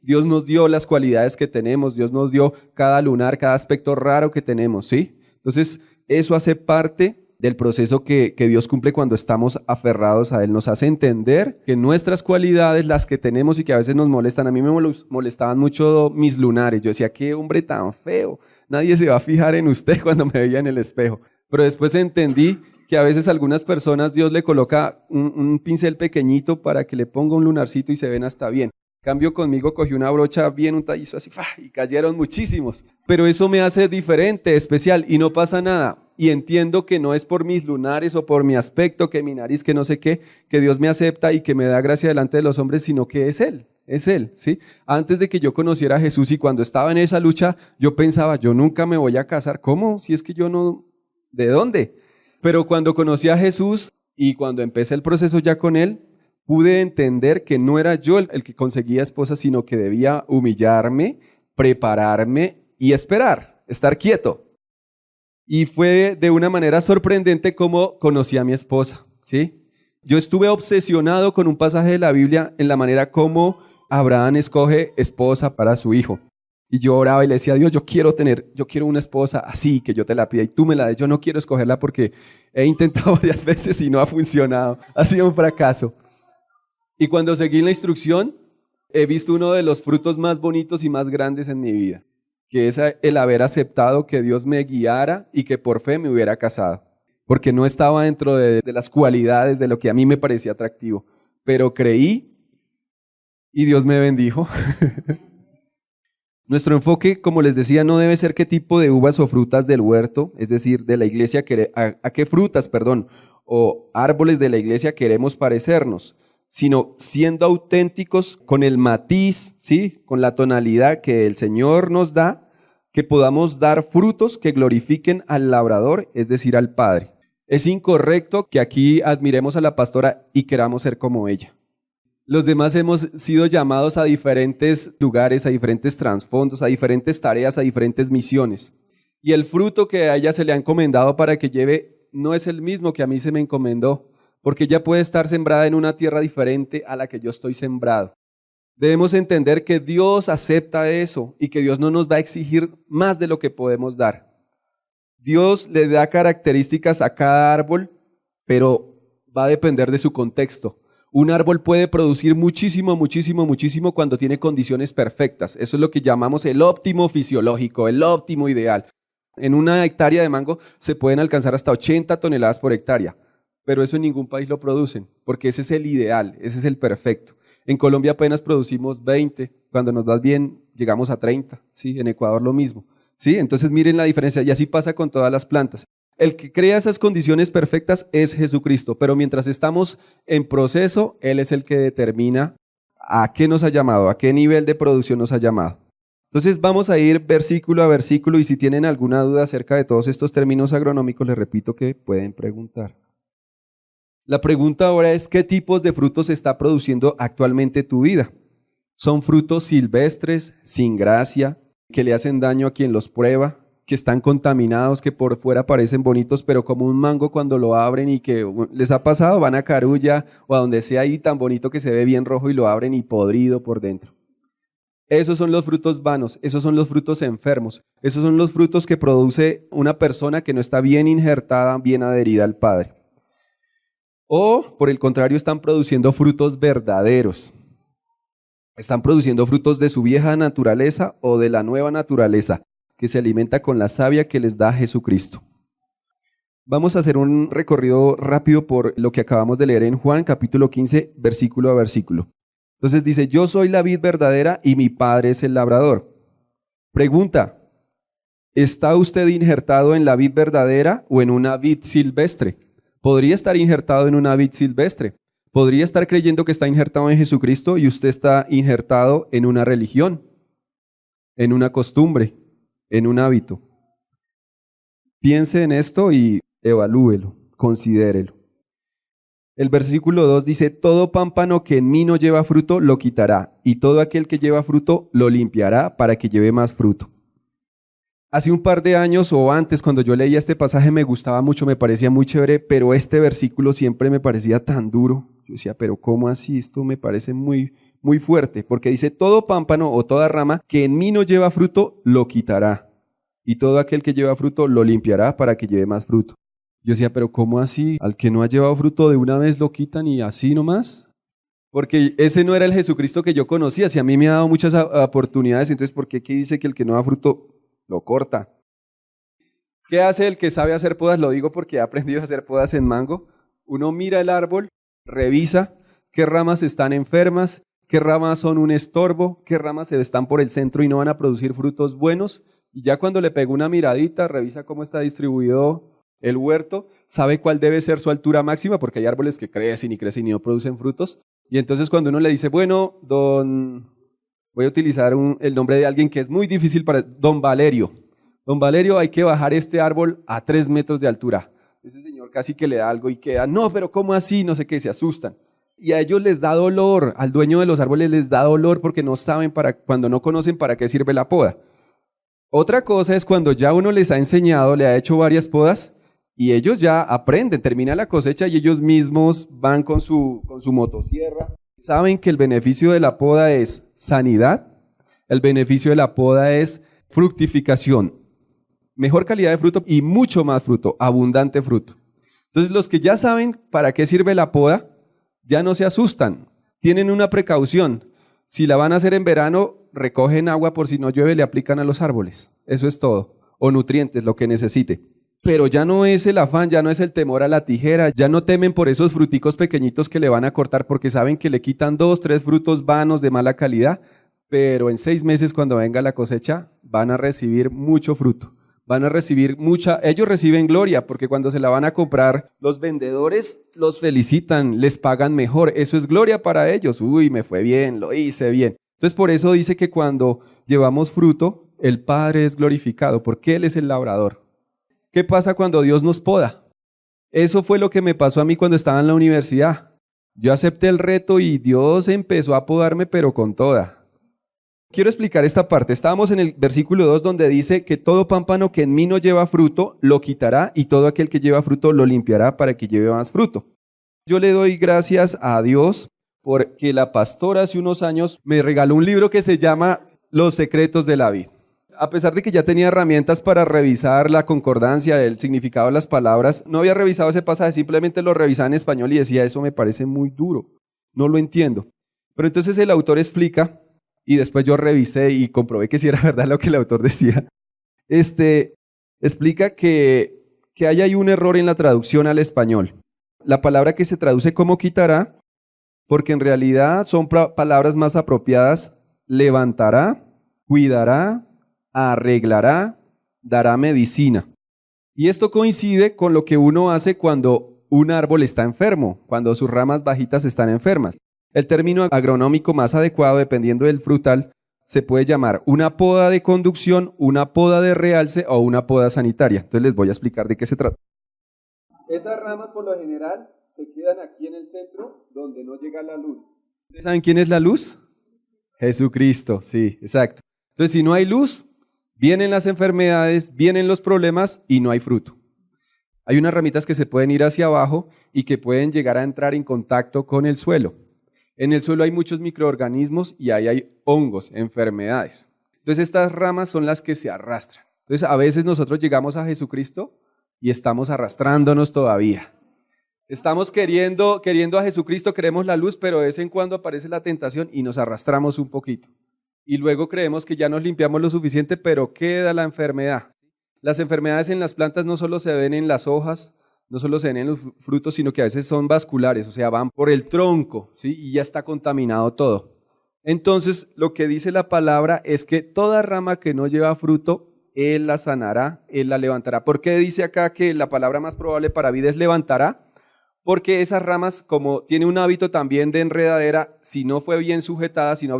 Dios nos dio las cualidades que tenemos, Dios nos dio cada lunar, cada aspecto raro que tenemos, ¿sí? Entonces, eso hace parte del proceso que Dios cumple cuando estamos aferrados a Él. Nos hace entender que nuestras cualidades, las que tenemos y que a veces nos molestan, a mí me molestaban mucho mis lunares. Yo decía, qué hombre tan feo, nadie se va a fijar en usted cuando me veía en el espejo. Pero después entendí que a veces a algunas personas Dios le coloca un pincel pequeñito para que le ponga un lunarcito y se ven hasta bien. Cambio conmigo, cogí una brocha bien, un tallizo así, y cayeron muchísimos. Pero eso me hace diferente, especial, y no pasa nada. Y entiendo que no es por mis lunares o por mi aspecto, que mi nariz, que no sé qué, que Dios me acepta y que me da gracia delante de los hombres, sino que es Él, ¿sí? Antes de que yo conociera a Jesús y cuando estaba en esa lucha, yo pensaba, yo nunca me voy a casar. ¿Cómo? Si es que yo no, ¿de dónde? Pero cuando conocí a Jesús y cuando empecé el proceso ya con Él, pude entender que no era yo el que conseguía esposa, sino que debía humillarme, prepararme y esperar, estar quieto. Y fue de una manera sorprendente como conocí a mi esposa, ¿sí? Yo estuve obsesionado con un pasaje de la Biblia en la manera como Abraham escoge esposa para su hijo. Y yo oraba y le decía a Dios, yo quiero una esposa así, que yo te la pida y tú me la des. Yo no quiero escogerla porque he intentado varias veces y no ha funcionado. Ha sido un fracaso. Y cuando seguí la instrucción, he visto uno de los frutos más bonitos y más grandes en mi vida, que es el haber aceptado que Dios me guiara y que por fe me hubiera casado. Porque no estaba dentro de las cualidades de lo que a mí me parecía atractivo. Pero creí y Dios me bendijo. Nuestro enfoque, como les decía, no debe ser qué tipo de uvas o frutas del huerto, es decir, de la iglesia, a qué frutas, o árboles de la iglesia queremos parecernos, sino siendo auténticos con el matiz, ¿sí? Con la tonalidad que el Señor nos da, que podamos dar frutos que glorifiquen al labrador, es decir, al Padre. Es incorrecto que aquí admiremos a la pastora y queramos ser como ella. Los demás hemos sido llamados a diferentes lugares, a diferentes trasfondos, a diferentes tareas, a diferentes misiones. Y el fruto que a ella se le ha encomendado para que lleve no es el mismo que a mí se me encomendó, porque ella puede estar sembrada en una tierra diferente a la que yo estoy sembrado. Debemos entender que Dios acepta eso y que Dios no nos va a exigir más de lo que podemos dar. Dios le da características a cada árbol, pero va a depender de su contexto. Un árbol puede producir muchísimo cuando tiene condiciones perfectas. Eso es lo que llamamos el óptimo fisiológico, el óptimo ideal. En una hectárea de mango se pueden alcanzar hasta 80 toneladas por hectárea, pero eso en ningún país lo producen, porque ese es el ideal, ese es el perfecto. En Colombia apenas producimos 20, cuando nos va bien llegamos a 30, ¿sí? En Ecuador lo mismo, ¿sí? Entonces miren la diferencia, y así pasa con todas las plantas. El que crea esas condiciones perfectas es Jesucristo, pero mientras estamos en proceso, Él es el que determina a qué nos ha llamado, a qué nivel de producción nos ha llamado. Entonces vamos a ir versículo a versículo y si tienen alguna duda acerca de todos estos términos agronómicos, les repito que pueden preguntar. La pregunta ahora es, ¿qué tipos de frutos está produciendo actualmente tu vida? ¿Son frutos silvestres, sin gracia, que le hacen daño a quien los prueba? Que están contaminados, que por fuera parecen bonitos, pero como un mango cuando lo abren y que les ha pasado, van a Carulla o a donde sea ahí tan bonito que se ve bien rojo y lo abren y podrido por dentro. Esos son los frutos vanos, esos son los frutos enfermos, esos son los frutos que produce una persona que no está bien injertada, bien adherida al Padre. O, por el contrario, están produciendo frutos verdaderos. Están produciendo frutos de su vieja naturaleza o de la nueva naturaleza, que se alimenta con la savia que les da Jesucristo. Vamos a hacer un recorrido rápido por lo que acabamos de leer en Juan capítulo 15, versículo a versículo. Entonces dice, yo soy la vid verdadera y mi Padre es el labrador. Pregunta, ¿está usted injertado en la vid verdadera o en una vid silvestre? Podría estar injertado en una vid silvestre. Podría estar creyendo que está injertado en Jesucristo y usted está injertado en una religión, en una costumbre, en un hábito. Piense en esto y evalúelo, considérelo. El versículo 2 dice, todo pámpano que en mí no lleva fruto lo quitará, y todo aquel que lleva fruto lo limpiará para que lleve más fruto. Hace un par de años o antes, cuando yo leía este pasaje, me gustaba mucho, me parecía muy chévere, pero este versículo siempre me parecía tan duro. Yo decía, pero ¿cómo así? Esto me parece muy fuerte, porque dice, todo pámpano o toda rama que en mí no lleva fruto, lo quitará. Y todo aquel que lleva fruto, lo limpiará para que lleve más fruto. Yo decía, pero ¿cómo así? Al que no ha llevado fruto de una vez lo quitan y así nomás. Porque ese no era el Jesucristo que yo conocía. Si a mí me ha dado muchas oportunidades, entonces ¿por qué dice que el que no da fruto lo corta? ¿Qué hace el que sabe hacer podas? Lo digo porque he aprendido a hacer podas en mango. Uno mira el árbol, revisa qué ramas están enfermas, qué ramas son un estorbo, qué ramas se están por el centro y no van a producir frutos buenos. Y ya cuando le pego una miradita, revisa cómo está distribuido el huerto, sabe cuál debe ser su altura máxima, porque hay árboles que crecen y no producen frutos. Y entonces cuando uno le dice, bueno, voy a utilizar el nombre de alguien que es muy difícil para don Valerio. Don Valerio, hay que bajar este árbol a 3 metros de altura. Ese señor casi que le da algo y queda, no, pero ¿cómo así? No sé qué, se asustan. Y a ellos les da dolor, al dueño de los árboles les da dolor porque no saben cuando no conocen para qué sirve la poda. Otra cosa es cuando ya uno les ha enseñado, le ha hecho varias podas y ellos ya aprenden, termina la cosecha y ellos mismos van con su motosierra. Saben que el beneficio de la poda es sanidad, el beneficio de la poda es fructificación, mejor calidad de fruto y mucho más fruto, abundante fruto. Entonces los que ya saben para qué sirve la poda, ya no se asustan, tienen una precaución. Si la van a hacer en verano, recogen agua por si no llueve, le aplican a los árboles. Eso es todo. O nutrientes, lo que necesite. Pero ya no es el afán, ya no es el temor a la tijera, ya no temen por esos fruticos pequeñitos que le van a cortar porque saben que le quitan 2, 3 frutos vanos de mala calidad, pero en 6 meses cuando venga la cosecha van a recibir mucho fruto. Van a recibir ellos reciben gloria porque cuando se la van a comprar, los vendedores los felicitan, les pagan mejor, eso es gloria para ellos. Uy, me fue bien, lo hice bien. Entonces por eso dice que cuando llevamos fruto, el Padre es glorificado porque Él es el labrador. ¿Qué pasa cuando Dios nos poda? Eso fue lo que me pasó a mí cuando estaba en la universidad. Yo acepté el reto y Dios empezó a podarme pero con toda. Quiero explicar esta parte. Estábamos en el versículo 2 donde dice que todo pámpano que en mí no lleva fruto, lo quitará y todo aquel que lleva fruto lo limpiará para que lleve más fruto. Yo le doy gracias a Dios porque la pastora hace unos años me regaló un libro que se llama Los secretos de la vid. A pesar de que ya tenía herramientas para revisar la concordancia, el significado de las palabras, no había revisado ese pasaje, simplemente lo revisaba en español y decía, eso me parece muy duro, no lo entiendo. Pero entonces el autor explica. Y después yo revisé y comprobé que sí era verdad lo que el autor decía. Explica que hay ahí un error en la traducción al español. La palabra que se traduce como quitará, porque en realidad son palabras más apropiadas, levantará, cuidará, arreglará, dará medicina. Y esto coincide con lo que uno hace cuando un árbol está enfermo, cuando sus ramas bajitas están enfermas. El término agronómico más adecuado, dependiendo del frutal, se puede llamar una poda de conducción, una poda de realce o una poda sanitaria. Entonces les voy a explicar de qué se trata. Esas ramas por lo general se quedan aquí en el centro donde no llega la luz. ¿Ustedes saben quién es la luz? Jesucristo, sí, exacto. Entonces si no hay luz, vienen las enfermedades, vienen los problemas y no hay fruto. Hay unas ramitas que se pueden ir hacia abajo y que pueden llegar a entrar en contacto con el suelo. En el suelo hay muchos microorganismos y ahí hay hongos, enfermedades. Entonces estas ramas son las que se arrastran. Entonces a veces nosotros llegamos a Jesucristo y estamos arrastrándonos todavía. Estamos queriendo a Jesucristo, queremos la luz, pero de vez en cuando aparece la tentación y nos arrastramos un poquito. Y luego creemos que ya nos limpiamos lo suficiente, pero queda la enfermedad. Las enfermedades en las plantas no solo se ven en las hojas, no solo se ven en los frutos, sino que a veces son vasculares, o sea, van por el tronco, ¿sí? Y ya está contaminado todo. Entonces, lo que dice la palabra es que toda rama que no lleva fruto, Él la sanará, Él la levantará. ¿Por qué dice acá que la palabra más probable para vida es levantará? Porque esas ramas, como tiene un hábito también de enredadera, si no fue bien sujetada, si no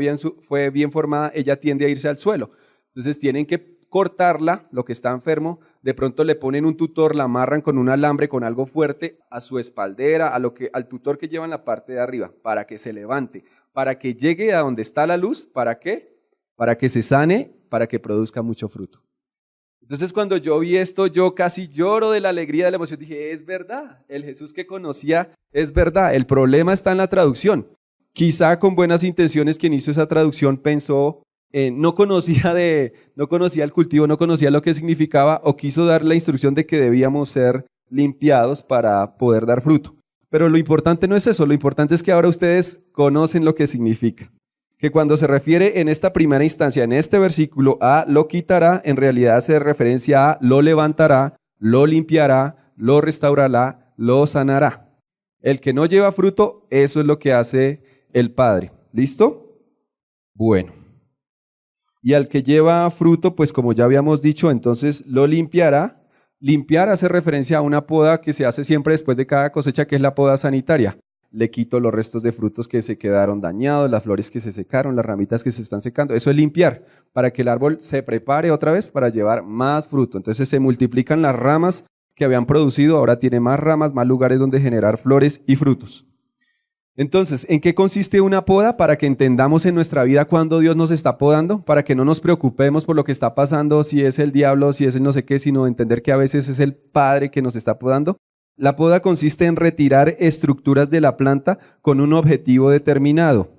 fue bien formada, ella tiende a irse al suelo. Entonces tienen que cortarla, lo que está enfermo, de pronto le ponen un tutor, la amarran con un alambre, con algo fuerte, a su espaldera, al tutor que lleva en la parte de arriba, para que se levante, para que llegue a donde está la luz. ¿Para qué? Para que se sane, para que produzca mucho fruto. Entonces cuando yo vi esto, yo casi lloro de la alegría, de la emoción. Dije, es verdad, el Jesús que conocía es verdad. El problema está en la traducción. Quizá con buenas intenciones quien hizo esa traducción pensó, no conocía el cultivo, no conocía lo que significaba o quiso dar la instrucción de que debíamos ser limpiados para poder dar fruto. Pero lo importante no es eso, lo importante es que ahora ustedes conocen lo que significa. Que cuando se refiere en esta primera instancia, en este versículo, a lo quitará, en realidad hace referencia a lo levantará, lo limpiará, lo restaurará, lo sanará. El que no lleva fruto, eso es lo que hace el Padre. ¿Listo? Bueno. Y al que lleva fruto, pues como ya habíamos dicho, entonces lo limpiará. Limpiar hace referencia a una poda que se hace siempre después de cada cosecha, que es la poda sanitaria. Le quito los restos de frutos que se quedaron dañados, las flores que se secaron, las ramitas que se están secando. Eso es limpiar, para que el árbol se prepare otra vez para llevar más fruto. Entonces se multiplican las ramas que habían producido, ahora tiene más ramas, más lugares donde generar flores y frutos. Entonces, ¿en qué consiste una poda? Para que entendamos en nuestra vida cuándo Dios nos está podando, para que no nos preocupemos por lo que está pasando, si es el diablo, si es el no sé qué, sino entender que a veces es el Padre que nos está podando. La poda consiste en retirar estructuras de la planta con un objetivo determinado.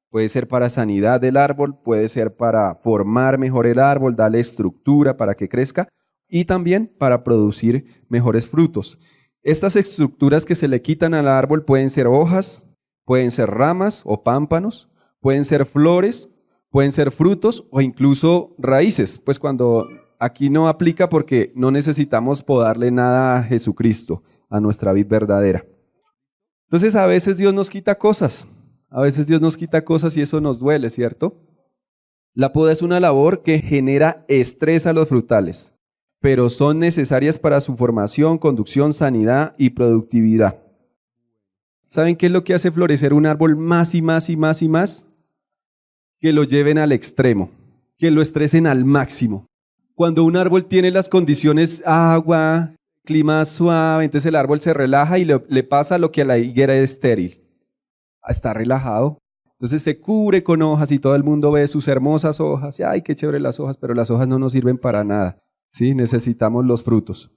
Puede ser para sanidad del árbol, puede ser para formar mejor el árbol, darle estructura para que crezca y también para producir mejores frutos. Estas estructuras que se le quitan al árbol pueden ser hojas, pueden ser ramas o pámpanos, pueden ser flores, pueden ser frutos o incluso raíces. Pues cuando aquí no aplica porque no necesitamos podarle nada a Jesucristo, a nuestra vid verdadera. Entonces a veces Dios nos quita cosas. A veces Dios nos quita cosas y eso nos duele, ¿cierto? La poda es una labor que genera estrés a los frutales, pero son necesarias para su formación, conducción, sanidad y productividad. ¿Saben qué es lo que hace florecer un árbol más y más y más y más? Que lo lleven al extremo, que lo estresen al máximo. Cuando un árbol tiene las condiciones agua, clima suave, entonces el árbol se relaja y le pasa lo que a la higuera es estéril. Está relajado, entonces se cubre con hojas y todo el mundo ve sus hermosas hojas. Y, ¡ay, qué chévere las hojas! Pero las hojas no nos sirven para nada, ¿sí? Necesitamos los frutos.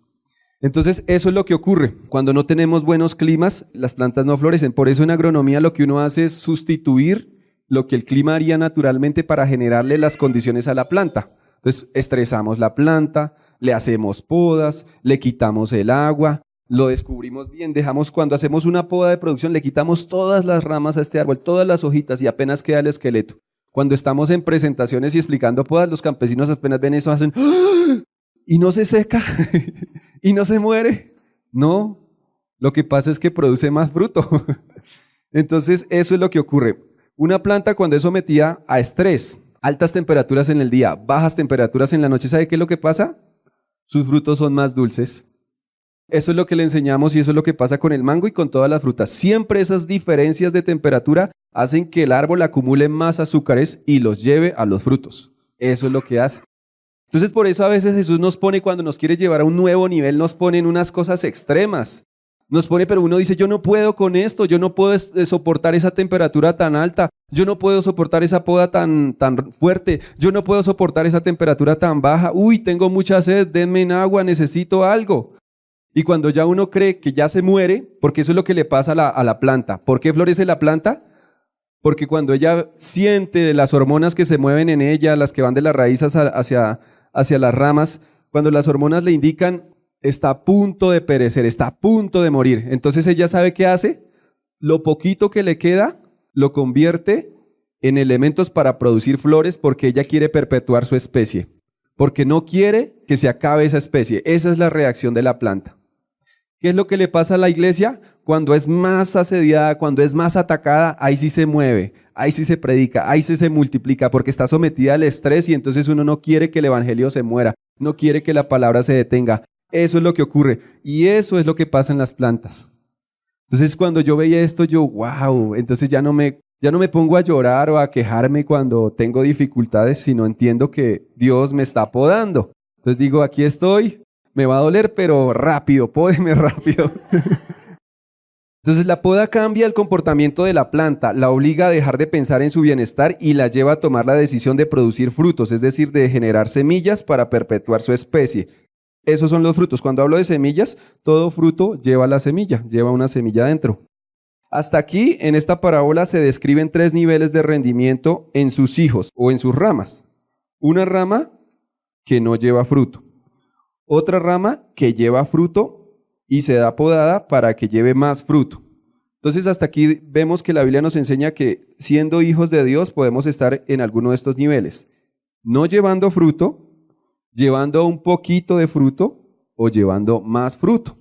Entonces eso es lo que ocurre. Cuando no tenemos buenos climas, las plantas no florecen. Por eso en agronomía lo que uno hace es sustituir lo que el clima haría naturalmente para generarle las condiciones a la planta. Entonces estresamos la planta, le hacemos podas, le quitamos el agua, lo descubrimos bien, cuando hacemos una poda de producción, le quitamos todas las ramas a este árbol, todas las hojitas y apenas queda el esqueleto. Cuando estamos en presentaciones y explicando podas, los campesinos apenas ven eso, hacen ¡ah! Y no se seca y no se muere. No, lo que pasa es que produce más fruto. Entonces eso es lo que ocurre. Una planta cuando es sometida a estrés, altas temperaturas en el día, bajas temperaturas en la noche, ¿sabe qué es lo que pasa? Sus frutos son más dulces. Eso es lo que le enseñamos y eso es lo que pasa con el mango y con todas las frutas. Siempre esas diferencias de temperatura hacen que el árbol acumule más azúcares y los lleve a los frutos. Eso es lo que hace. Entonces por eso a veces Jesús nos pone, cuando nos quiere llevar a un nuevo nivel, nos pone en unas cosas extremas. Nos pone, pero uno dice, yo no puedo con esto, yo no puedo soportar esa temperatura tan alta, yo no puedo soportar esa poda tan fuerte, yo no puedo soportar esa temperatura tan baja. Uy, tengo mucha sed, denme en agua, necesito algo. Y cuando ya uno cree que ya se muere, porque eso es lo que le pasa a la planta. ¿Por qué florece la planta? Porque cuando ella siente las hormonas que se mueven en ella, las que van de las raíces hacia las ramas, cuando las hormonas le indican, está a punto de perecer, está a punto de morir. Entonces ella sabe qué hace, lo poquito que le queda, lo convierte en elementos para producir flores porque ella quiere perpetuar su especie, porque no quiere que se acabe esa especie. Esa es la reacción de la planta. ¿Qué es lo que le pasa a la iglesia? Cuando es más asediada, cuando es más atacada, ahí sí se mueve, ahí sí se predica, ahí sí se multiplica, porque está sometida al estrés y entonces uno no quiere que el evangelio se muera, no quiere que la palabra se detenga. Eso es lo que ocurre y eso es lo que pasa en las plantas. Entonces cuando yo veía esto, yo, wow, entonces ya no me pongo a llorar o a quejarme cuando tengo dificultades, sino entiendo que Dios me está podando. Entonces digo, aquí estoy. Me va a doler, pero rápido, pódeme rápido. Entonces la poda cambia el comportamiento de la planta, la obliga a dejar de pensar en su bienestar y la lleva a tomar la decisión de producir frutos, es decir, de generar semillas para perpetuar su especie. Esos son los frutos. Cuando hablo de semillas, todo fruto lleva la semilla, lleva una semilla dentro. Hasta aquí, en esta parábola se describen 3 niveles de rendimiento en sus hijos o en sus ramas. Una rama que no lleva fruto. Otra rama que lleva fruto y se da podada para que lleve más fruto. Entonces hasta aquí vemos que la Biblia nos enseña que siendo hijos de Dios podemos estar en alguno de estos niveles. No llevando fruto, llevando un poquito de fruto o llevando más fruto.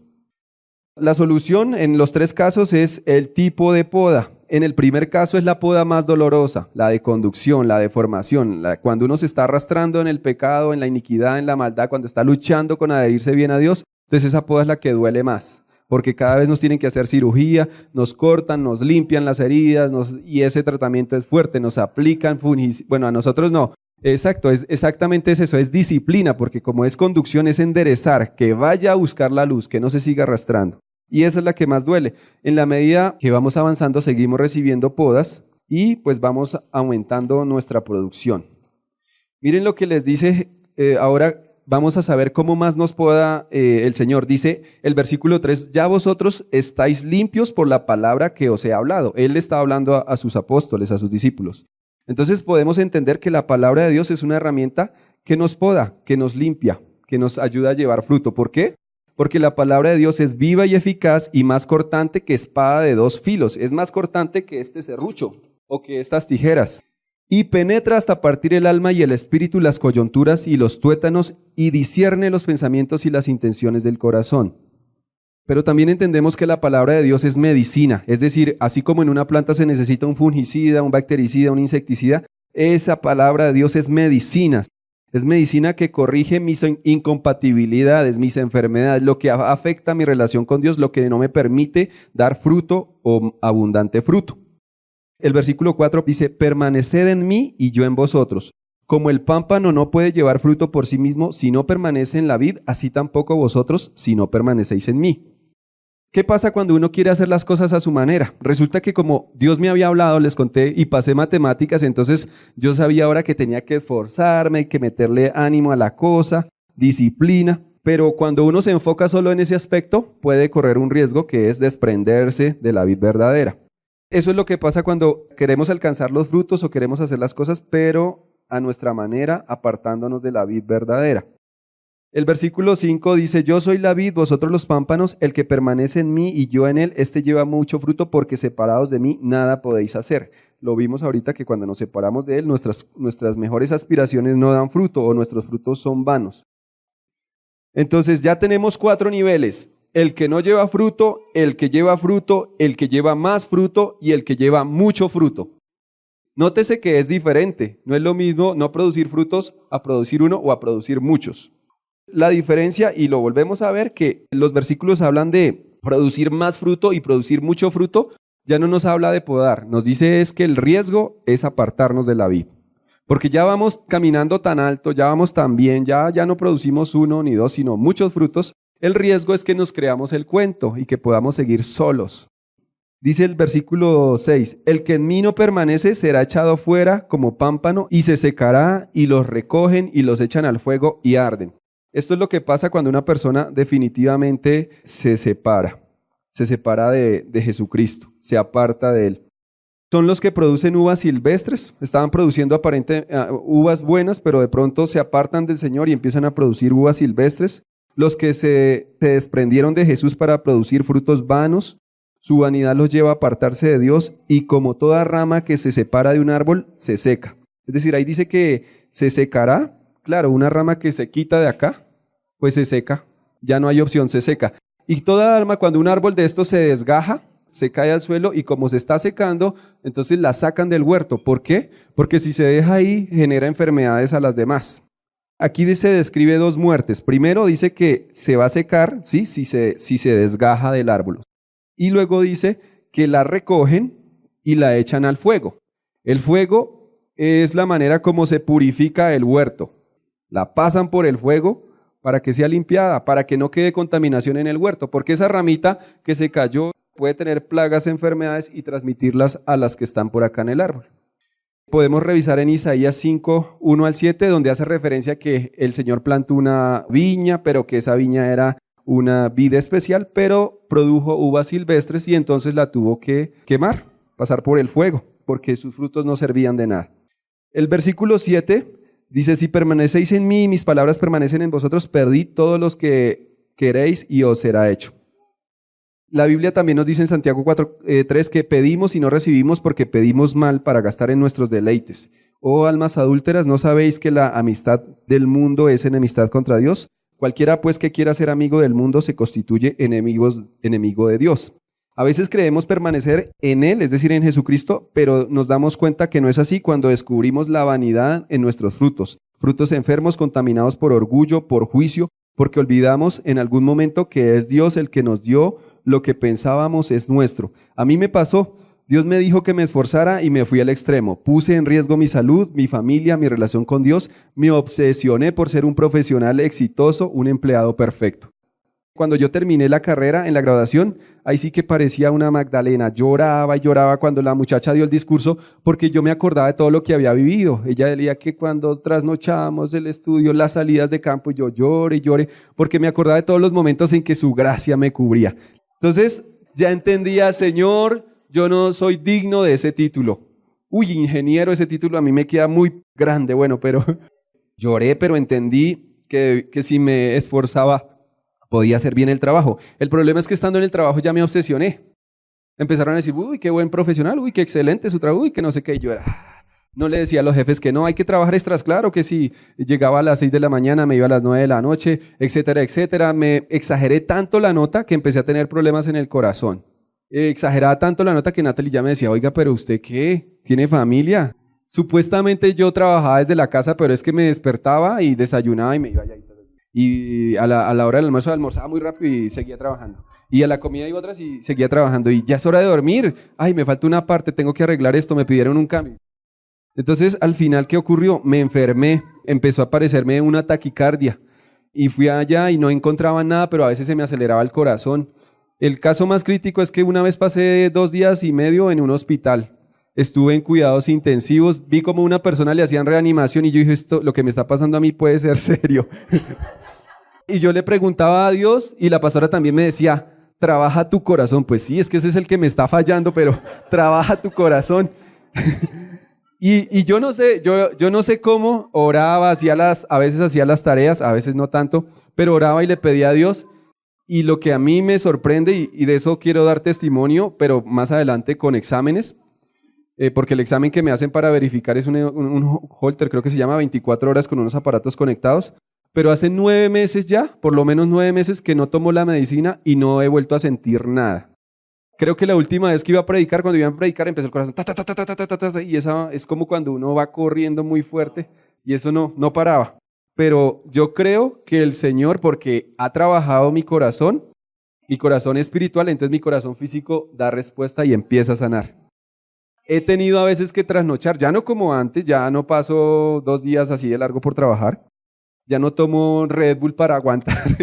La solución en los 3 casos es el tipo de poda. En el primer caso es la poda más dolorosa, la de conducción, la de formación, cuando uno se está arrastrando en el pecado, en la iniquidad, en la maldad, cuando está luchando con adherirse bien a Dios, entonces esa poda es la que duele más, porque cada vez nos tienen que hacer cirugía, nos cortan, nos limpian las heridas y ese tratamiento es fuerte, nos aplican fungicidas, bueno, a nosotros no. Exacto, exactamente es eso, es disciplina, porque como es conducción es enderezar, que vaya a buscar la luz, que no se siga arrastrando. Y esa es la que más duele. En la medida que vamos avanzando, seguimos recibiendo podas y pues vamos aumentando nuestra producción. Miren lo que les dice, ahora vamos a saber cómo más nos poda el Señor. Dice el versículo 3, ya vosotros estáis limpios por la palabra que os he hablado. Él le está hablando a sus apóstoles, a sus discípulos. Entonces podemos entender que la palabra de Dios es una herramienta que nos poda, que nos limpia, que nos ayuda a llevar fruto. ¿Por qué? Porque la palabra de Dios es viva y eficaz y más cortante que espada de dos filos. Es más cortante que este serrucho o que estas tijeras. Y penetra hasta partir el alma y el espíritu, las coyunturas y los tuétanos, y discierne los pensamientos y las intenciones del corazón. Pero también entendemos que la palabra de Dios es medicina, es decir, así como en una planta se necesita un fungicida, un bactericida, un insecticida, esa palabra de Dios es medicina. Es medicina que corrige mis incompatibilidades, mis enfermedades, lo que afecta mi relación con Dios, lo que no me permite dar fruto o abundante fruto. El versículo 4 dice, permaneced en mí y yo en vosotros. Como el pámpano no puede llevar fruto por sí mismo si no permanece en la vid, así tampoco vosotros si no permanecéis en mí. ¿Qué pasa cuando uno quiere hacer las cosas a su manera? Resulta que como Dios me había hablado, les conté y pasé matemáticas, entonces yo sabía ahora que tenía que esforzarme, que meterle ánimo a la cosa, disciplina. Pero cuando uno se enfoca solo en ese aspecto, puede correr un riesgo que es desprenderse de la vid verdadera. Eso es lo que pasa cuando queremos alcanzar los frutos o queremos hacer las cosas, pero a nuestra manera, apartándonos de la vid verdadera. El versículo 5 dice, yo soy la vid, vosotros los pámpanos, el que permanece en mí y yo en él, este lleva mucho fruto, porque separados de mí nada podéis hacer. Lo vimos ahorita que cuando nos separamos de él, nuestras mejores aspiraciones no dan fruto o nuestros frutos son vanos. Entonces ya tenemos 4 niveles. El que no lleva fruto, el que lleva fruto, el que lleva más fruto y el que lleva mucho fruto. Nótese que es diferente, no es lo mismo no producir frutos a producir uno o a producir muchos. La diferencia, y lo volvemos a ver, que los versículos hablan de producir más fruto y producir mucho fruto, ya no nos habla de podar, nos dice es que el riesgo es apartarnos de la vid. Porque ya vamos caminando tan alto, ya vamos tan bien, ya no producimos 1 ni 2, sino muchos frutos. El riesgo es que nos creamos el cuento y que podamos seguir solos. Dice el versículo 6, el que en mí no permanece será echado fuera como pámpano y se secará y los recogen y los echan al fuego y arden. Esto es lo que pasa cuando una persona definitivamente se separa de Jesucristo, se aparta de él. Son los que producen uvas silvestres, estaban produciendo uvas buenas, pero de pronto se apartan del Señor y empiezan a producir uvas silvestres. Los que se desprendieron de Jesús para producir frutos vanos, su vanidad los lleva a apartarse de Dios y como toda rama que se separa de un árbol, se seca. Es decir, ahí dice que se secará, claro, una rama que se quita de acá, pues se seca, ya no hay opción, se seca. Y toda rama, cuando un árbol de estos se desgaja, se cae al suelo y como se está secando, entonces la sacan del huerto. ¿Por qué? Porque si se deja ahí, genera enfermedades a las demás. Aquí se describe 2 muertes. Primero dice que se va a secar, ¿sí? si se desgaja del árbol. Y luego dice que la recogen y la echan al fuego. El fuego es la manera como se purifica el huerto. La pasan por el fuego para que sea limpiada, para que no quede contaminación en el huerto, porque esa ramita que se cayó puede tener plagas, enfermedades y transmitirlas a las que están por acá en el árbol. Podemos revisar en Isaías 5, 1 al 7, donde hace referencia que el Señor plantó una viña, pero que esa viña era una vid especial, pero produjo uvas silvestres y entonces la tuvo que quemar, pasar por el fuego, porque sus frutos no servían de nada. El versículo 7 dice, si permanecéis en mí y mis palabras permanecen en vosotros, perdid todos los que queréis y os será hecho. La Biblia también nos dice en Santiago 4:3 que pedimos y no recibimos porque pedimos mal para gastar en nuestros deleites. Oh almas adúlteras, ¿no sabéis que la amistad del mundo es enemistad contra Dios? Cualquiera pues que quiera ser amigo del mundo se constituye enemigo de Dios. A veces creemos permanecer en Él, es decir, en Jesucristo, pero nos damos cuenta que no es así cuando descubrimos la vanidad en nuestros frutos. Frutos enfermos, contaminados por orgullo, por juicio, porque olvidamos en algún momento que es Dios el que nos dio lo que pensábamos es nuestro. A mí me pasó, Dios me dijo que me esforzara y me fui al extremo. Puse en riesgo mi salud, mi familia, mi relación con Dios. Me obsesioné por ser un profesional exitoso, un empleado perfecto. Cuando yo terminé la carrera en la graduación, ahí sí que parecía una Magdalena. Lloraba y lloraba cuando la muchacha dio el discurso porque yo me acordaba de todo lo que había vivido. Ella decía que cuando trasnochábamos el estudio, las salidas de campo, yo lloré y lloré porque me acordaba de todos los momentos en que su gracia me cubría. Entonces ya entendía, Señor, yo no soy digno de ese título. Uy, ingeniero, ese título a mí me queda muy grande, bueno, pero lloré, pero entendí que si me esforzaba podía hacer bien el trabajo. El problema es que estando en el trabajo ya me obsesioné. Empezaron a decir, uy, qué buen profesional, uy, qué excelente su trabajo, uy, que no sé qué. Y yo era, no le decía a los jefes que no, hay que trabajar extras, claro que sí. Llegaba a las 6 de la mañana, me iba a las 9 de la noche, etcétera, etcétera. Me exageré tanto la nota que empecé a tener problemas en el corazón. Exageraba tanto la nota que Natalie ya me decía, oiga, pero ¿usted qué? ¿Tiene familia? Supuestamente yo trabajaba desde la casa, pero es que me despertaba y desayunaba y me iba allá. Y a la hora del almuerzo almorzaba muy rápido y seguía trabajando. Y a la comida iba otras y seguía trabajando. Y ya es hora de dormir. Ay, me falta una parte, tengo que arreglar esto, me pidieron un cambio. Entonces, al final, ¿qué ocurrió? Me enfermé, empezó a aparecerme una taquicardia. Y fui allá y no encontraba nada, pero a veces se me aceleraba el corazón. El caso más crítico es que una vez pasé 2 días y medio en un hospital. Estuve en cuidados intensivos, vi como una persona le hacían reanimación y yo dije, esto, lo que me está pasando a mí puede ser serio. Y yo le preguntaba a Dios y la pastora también me decía, trabaja tu corazón. Pues sí, es que ese es el que me está fallando, pero trabaja tu corazón. Y yo no sé, yo no sé cómo oraba, a veces hacía las tareas, a veces no tanto, pero oraba y le pedía a Dios. Y lo que a mí me sorprende, y de eso quiero dar testimonio, pero más adelante con exámenes, porque el examen que me hacen para verificar es un Holter, creo que se llama 24 horas con unos aparatos conectados, pero hace 9 meses ya, por lo menos 9 meses que no tomo la medicina y no he vuelto a sentir nada. Creo que la última vez que iba a predicar, cuando iba a predicar empezó el corazón, ta, ta, ta, ta, ta, ta, ta, ta, y esa es como cuando uno va corriendo muy fuerte y eso no paraba. Pero yo creo que el Señor, porque ha trabajado mi corazón espiritual, entonces mi corazón físico da respuesta y empieza a sanar. He tenido a veces que trasnochar, ya no como antes, ya no paso 2 días así de largo por trabajar, ya no tomo Red Bull para aguantar,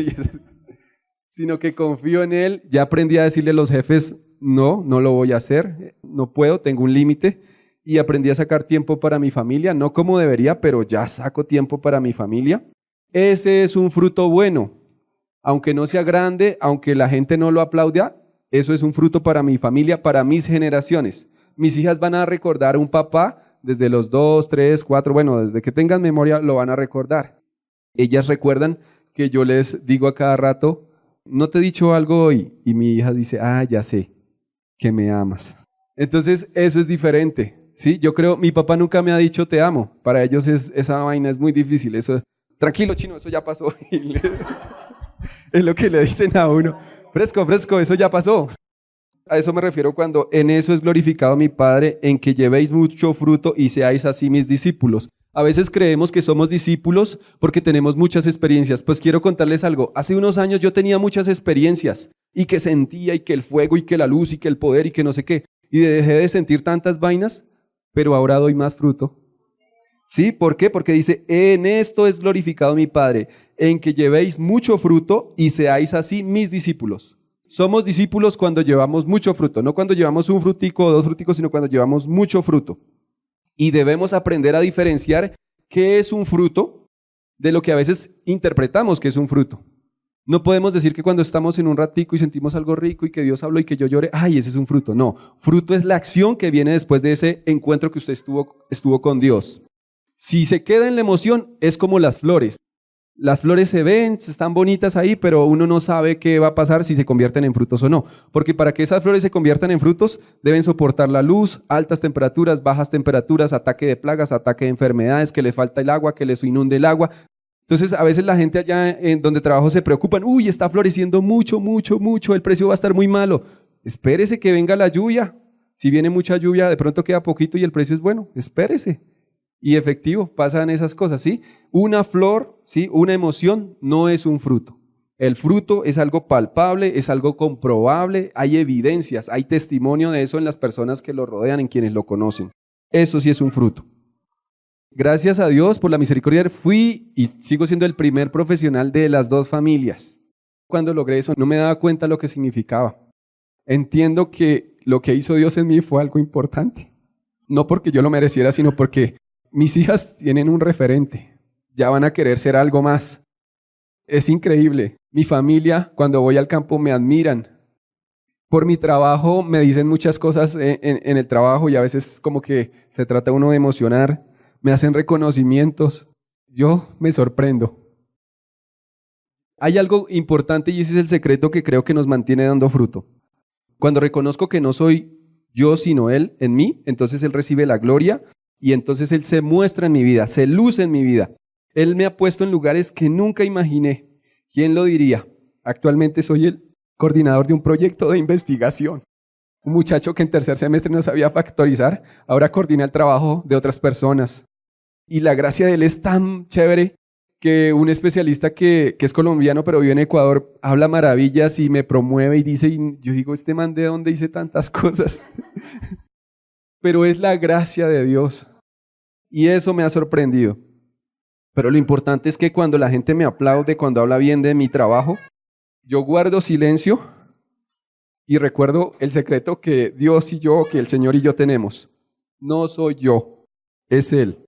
sino que confío en Él, ya aprendí a decirle a los jefes, no lo voy a hacer, no puedo, tengo un límite, y aprendí a sacar tiempo para mi familia, no como debería, pero ya saco tiempo para mi familia. Ese es un fruto bueno, aunque no sea grande, aunque la gente no lo aplauda, eso es un fruto para mi familia, para mis generaciones. Mis hijas van a recordar a un papá desde los 2, 3, 4, bueno, desde que tengan memoria lo van a recordar. Ellas recuerdan que yo les digo a cada rato, no te he dicho algo hoy, y mi hija dice, ya sé, que me amas. Entonces eso es diferente, ¿sí? Yo creo, mi papá nunca me ha dicho te amo, para ellos esa vaina es muy difícil, eso, tranquilo chino, eso ya pasó. Es lo que le dicen a uno, fresco, eso ya pasó. A eso me refiero cuando en eso es glorificado mi Padre, en que llevéis mucho fruto y seáis así mis discípulos. A veces creemos que somos discípulos porque tenemos muchas experiencias. Pues quiero contarles algo. Hace unos años yo tenía muchas experiencias y que sentía y que el fuego y que la luz y que el poder y que no sé qué. Y dejé de sentir tantas vainas, pero ahora doy más fruto. ¿Sí? ¿Por qué? Porque dice, en esto es glorificado mi Padre, en que llevéis mucho fruto y seáis así mis discípulos. Somos discípulos cuando llevamos mucho fruto, no cuando llevamos un frutico o 2 fruticos, sino cuando llevamos mucho fruto. Y debemos aprender a diferenciar qué es un fruto de lo que a veces interpretamos que es un fruto. No podemos decir que cuando estamos en un ratico y sentimos algo rico y que Dios habló y que yo llore, ese es un fruto. No, fruto es la acción que viene después de ese encuentro que usted estuvo con Dios. Si se queda en la emoción, es como las flores. Las flores se ven, están bonitas ahí, pero uno no sabe qué va a pasar si se convierten en frutos o no. Porque para que esas flores se conviertan en frutos, deben soportar la luz, altas temperaturas, bajas temperaturas, ataque de plagas, ataque de enfermedades, que les falta el agua, que les inunde el agua. Entonces, a veces la gente allá en donde trabajo se preocupan, está floreciendo mucho, el precio va a estar muy malo. Espérese que venga la lluvia. Si viene mucha lluvia, de pronto queda poquito y el precio es bueno. Espérese. Y efectivo, pasan esas cosas, ¿sí? Una flor, ¿sí? Una emoción no es un fruto. El fruto es algo palpable, es algo comprobable, hay evidencias, hay testimonio de eso en las personas que lo rodean, en quienes lo conocen. Eso sí es un fruto. Gracias a Dios por la misericordia fui y sigo siendo el primer profesional de las 2 familias. cuando logré eso, no me daba cuenta lo que significaba. Entiendo que lo que hizo Dios en mí fue algo importante. No porque yo lo mereciera, sino porque mis hijas tienen un referente. Ya van a querer ser algo más. Es increíble. Mi familia, cuando voy al campo, me admiran. Por mi trabajo me dicen muchas cosas en el trabajo y a veces como que se trata uno de emocionar. Me hacen reconocimientos. Yo me sorprendo. Hay algo importante y ese es el secreto que creo que nos mantiene dando fruto. Cuando reconozco que no soy yo sino Él en mí, entonces Él recibe la gloria y entonces Él se muestra en mi vida, se luce en mi vida. Él me ha puesto en lugares que nunca imaginé. ¿Quién lo diría? Actualmente soy el coordinador de un proyecto de investigación. Un muchacho que en tercer semestre no sabía factorizar, ahora coordina el trabajo de otras personas. Y la gracia de Él es tan chévere que un especialista que es colombiano pero vive en Ecuador habla maravillas y me promueve y dice, y yo digo, este man de dónde dice tantas cosas. Pero es la gracia de Dios y eso me ha sorprendido. Pero lo importante es que cuando la gente me aplaude, cuando habla bien de mi trabajo, yo guardo silencio y recuerdo el secreto que Dios y yo, que el Señor y yo tenemos. No soy yo, es Él.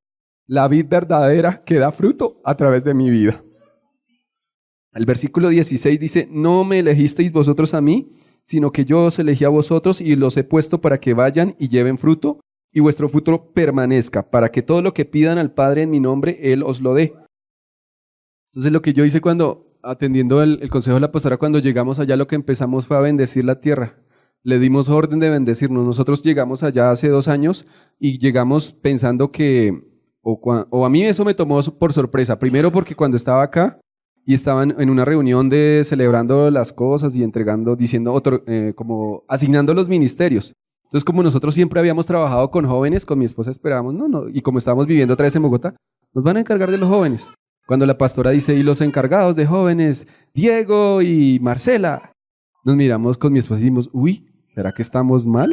La vid verdadera que da fruto a través de mi vida. El versículo 16 dice, no me elegisteis vosotros a mí, sino que yo os elegí a vosotros y los he puesto para que vayan y lleven fruto, y vuestro fruto permanezca, para que todo lo que pidan al Padre en mi nombre, Él os lo dé. Entonces lo que yo hice cuando, atendiendo el consejo de la pastora, cuando llegamos allá, lo que empezamos fue a bendecir la tierra. Le dimos orden de bendecirnos. Nosotros llegamos allá hace 2 años y llegamos pensando que, o a mí eso me tomó por sorpresa. Primero porque cuando estaba acá y estaban en una reunión de celebrando las cosas y entregando, diciendo, como asignando los ministerios. Entonces, como nosotros siempre habíamos trabajado con jóvenes, con mi esposa esperábamos, y como estábamos viviendo otra vez en Bogotá, nos van a encargar de los jóvenes. Cuando la pastora dice, y los encargados de jóvenes, Diego y Marcela, nos miramos con mi esposa y dijimos, uy, ¿será que estamos mal?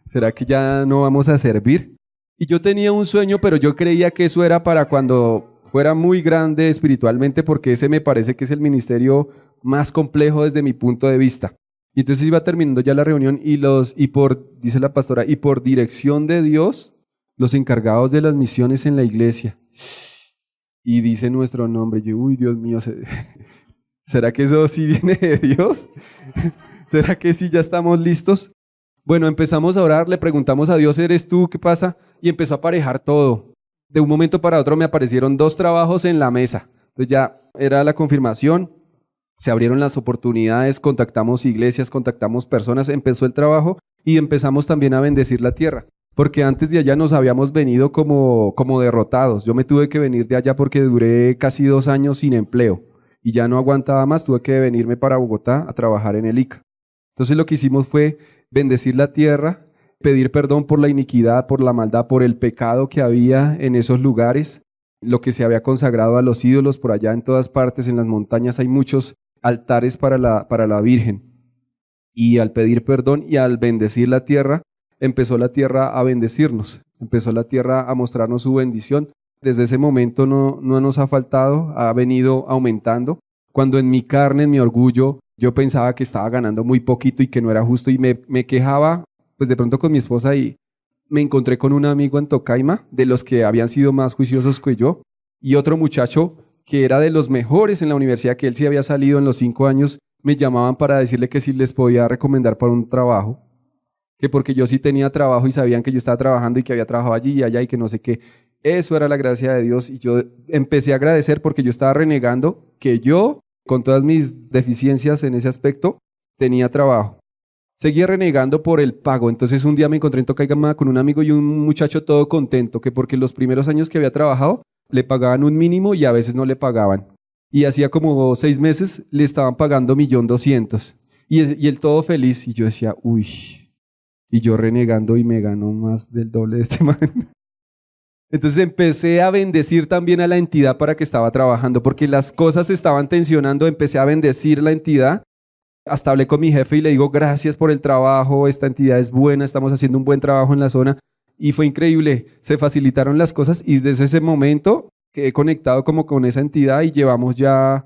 ¿Será que ya no vamos a servir? Y yo tenía un sueño, pero yo creía que eso era para cuando fuera muy grande espiritualmente, porque ese me parece que es el ministerio más complejo desde mi punto de vista. Y entonces iba terminando ya la reunión dice la pastora, y por dirección de Dios, los encargados de las misiones en la iglesia. Y dice nuestro nombre. Yo, uy, Dios mío, ¿será que eso sí viene de Dios? ¿Será que sí ya estamos listos? Bueno, empezamos a orar, le preguntamos a Dios, ¿eres tú? ¿Qué pasa? Y empezó a aparejar todo. De un momento para otro me aparecieron 2 trabajos en la mesa. Entonces ya era la confirmación, se abrieron las oportunidades, contactamos iglesias, contactamos personas, empezó el trabajo y empezamos también a bendecir la tierra. Porque antes de allá nos habíamos venido como derrotados. Yo me tuve que venir de allá porque duré casi 2 años sin empleo y ya no aguantaba más, tuve que venirme para Bogotá a trabajar en el ICA. Entonces lo que hicimos fue bendecir la tierra, pedir perdón por la iniquidad, por la maldad, por el pecado que había en esos lugares, lo que se había consagrado a los ídolos por allá en todas partes, en las montañas hay muchos altares para la Virgen. Y al pedir perdón y al bendecir la tierra, empezó la tierra a bendecirnos, empezó la tierra a mostrarnos su bendición. Desde ese momento no nos ha faltado, ha venido aumentando. Cuando en mi carne, en mi orgullo, yo pensaba que estaba ganando muy poquito y que no era justo y me quejaba, pues de pronto con mi esposa y me encontré con un amigo en Tocaima, de los que habían sido más juiciosos que yo, y otro muchacho que era de los mejores en la universidad, que él sí había salido en los 5 años, me llamaban para decirle que si les podía recomendar para un trabajo, que porque yo sí tenía trabajo y sabían que yo estaba trabajando y que había trabajado allí y allá y que no sé qué. Eso era la gracia de Dios y yo empecé a agradecer porque yo estaba renegando que yo, con todas mis deficiencias en ese aspecto, tenía trabajo. Seguía renegando por el pago. Entonces un día me encontré en Tocaima con un amigo y un muchacho todo contento, que porque los primeros años que había trabajado le pagaban un mínimo y a veces no le pagaban. Y hacía como 6 meses le estaban pagando 1.200.000. Y él todo feliz. Y yo decía, uy. Y yo renegando y me ganó más del doble de este man. Entonces empecé a bendecir también a la entidad para que estaba trabajando, porque las cosas se estaban tensionando, empecé a bendecir la entidad. Hasta hablé con mi jefe y le digo, gracias por el trabajo, esta entidad es buena, estamos haciendo un buen trabajo en la zona. Y fue increíble, se facilitaron las cosas y desde ese momento que he conectado como con esa entidad y llevamos ya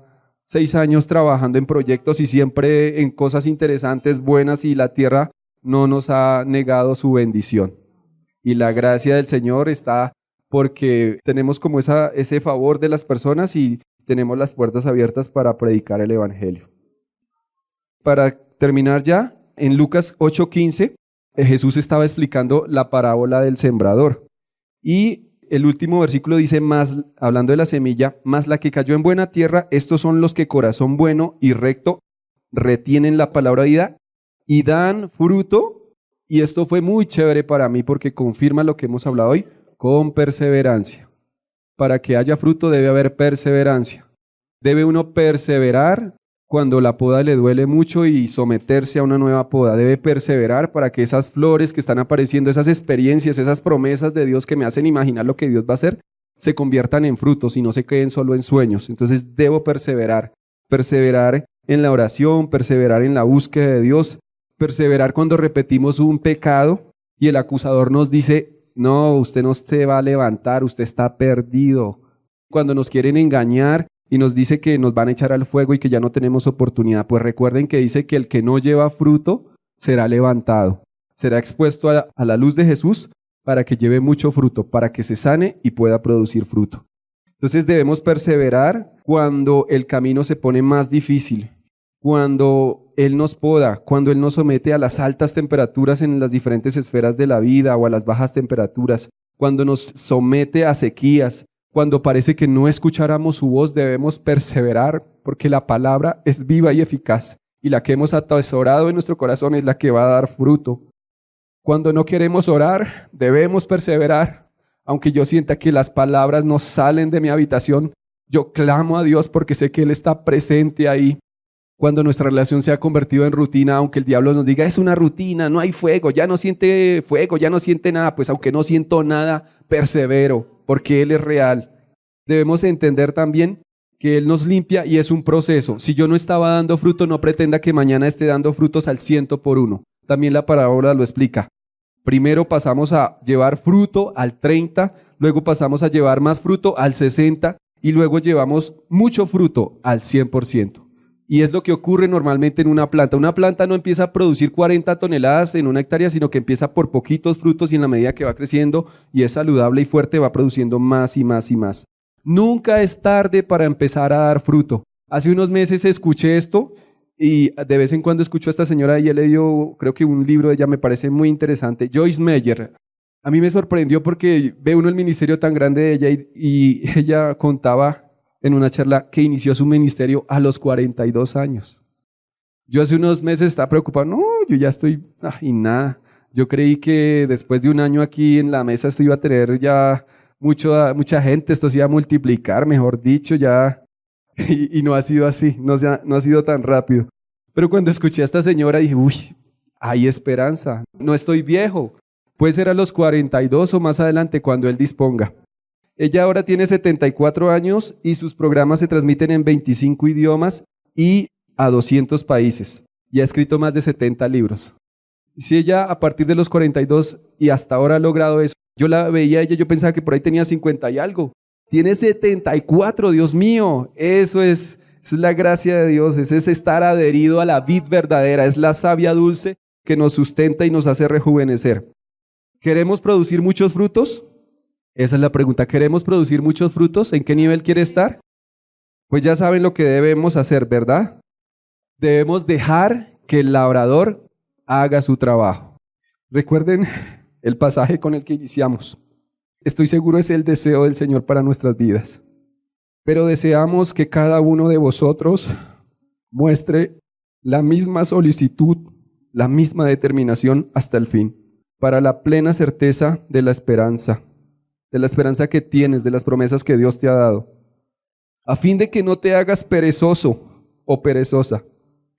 6 años trabajando en proyectos y siempre en cosas interesantes, buenas, y la tierra no nos ha negado su bendición. Y la gracia del Señor está porque tenemos como ese favor de las personas y tenemos las puertas abiertas para predicar el Evangelio. Para terminar ya, en Lucas 8:15, Jesús estaba explicando la parábola del sembrador. Y el último versículo dice, más, hablando de la semilla, más la que cayó en buena tierra, estos son los que corazón bueno y recto retienen la palabra de vida y dan fruto. Y esto fue muy chévere para mí porque confirma lo que hemos hablado hoy, con perseverancia. Para que haya fruto debe haber perseverancia. Debe uno perseverar cuando la poda le duele mucho y someterse a una nueva poda. Debe perseverar para que esas flores que están apareciendo, esas experiencias, esas promesas de Dios que me hacen imaginar lo que Dios va a hacer, se conviertan en frutos y no se queden solo en sueños. Entonces debo perseverar. Perseverar en la oración, perseverar en la búsqueda de Dios, perseverar cuando repetimos un pecado y el acusador nos dice, no, usted no se va a levantar, usted está perdido. Cuando nos quieren engañar y nos dice que nos van a echar al fuego y que ya no tenemos oportunidad, pues recuerden que dice que el que no lleva fruto será levantado, será expuesto a la luz de Jesús para que lleve mucho fruto, para que se sane y pueda producir fruto. Entonces debemos perseverar cuando el camino se pone más difícil, cuando Él nos poda, cuando Él nos somete a las altas temperaturas en las diferentes esferas de la vida o a las bajas temperaturas, cuando nos somete a sequías, cuando parece que no escucháramos su voz, debemos perseverar porque la palabra es viva y eficaz y la que hemos atesorado en nuestro corazón es la que va a dar fruto. Cuando no queremos orar, debemos perseverar. Aunque yo sienta que las palabras no salen de mi habitación, yo clamo a Dios porque sé que Él está presente ahí. Cuando nuestra relación se ha convertido en rutina, aunque el diablo nos diga, es una rutina, no hay fuego, ya no siente fuego, ya no siente nada, pues aunque no siento nada, persevero, porque Él es real. Debemos entender también que Él nos limpia y es un proceso. Si yo no estaba dando fruto, no pretenda que mañana esté dando frutos al 100%. También la parábola lo explica. Primero pasamos a llevar fruto al 30, luego pasamos a llevar más fruto al 60 y luego llevamos mucho fruto al 100%. Y es lo que ocurre normalmente en una planta. Una planta no empieza a producir 40 toneladas en una hectárea, sino que empieza por poquitos frutos y en la medida que va creciendo y es saludable y fuerte, va produciendo más y más y más. Nunca es tarde para empezar a dar fruto. Hace unos meses escuché esto y de vez en cuando escucho a esta señora y ella le dio, creo que un libro de ella me parece muy interesante, Joyce Meyer. A mí me sorprendió porque ve uno el ministerio tan grande de ella y ella contaba en una charla que inició su ministerio a los 42 años. Yo hace unos meses estaba preocupado, no, yo ya estoy, y nada. Yo creí que después de un año aquí en la mesa esto iba a tener ya mucha gente, esto se iba a multiplicar, mejor dicho, ya, y no ha sido así, no ha sido tan rápido. Pero cuando escuché a esta señora dije, uy, hay esperanza, no estoy viejo, puede ser a los 42 o más adelante cuando Él disponga. Ella ahora tiene 74 años y sus programas se transmiten en 25 idiomas y a 200 países. Y ha escrito más de 70 libros. Si ella a partir de los 42 y hasta ahora ha logrado eso, yo la veía a ella, yo pensaba que por ahí tenía 50 y algo. Tiene 74, Dios mío. Eso es la gracia de Dios, es estar adherido a la vid verdadera, es la savia dulce que nos sustenta y nos hace rejuvenecer. ¿Queremos producir muchos frutos? Esa es la pregunta. ¿Queremos producir muchos frutos? ¿En qué nivel quiere estar? Pues ya saben lo que debemos hacer, ¿verdad? Debemos dejar que el labrador haga su trabajo. Recuerden el pasaje con el que iniciamos. Estoy seguro es el deseo del Señor para nuestras vidas. Pero deseamos que cada uno de vosotros muestre la misma solicitud, la misma determinación hasta el fin, para la plena certeza de la esperanza que tienes, de las promesas que Dios te ha dado, a fin de que no te hagas perezoso o perezosa,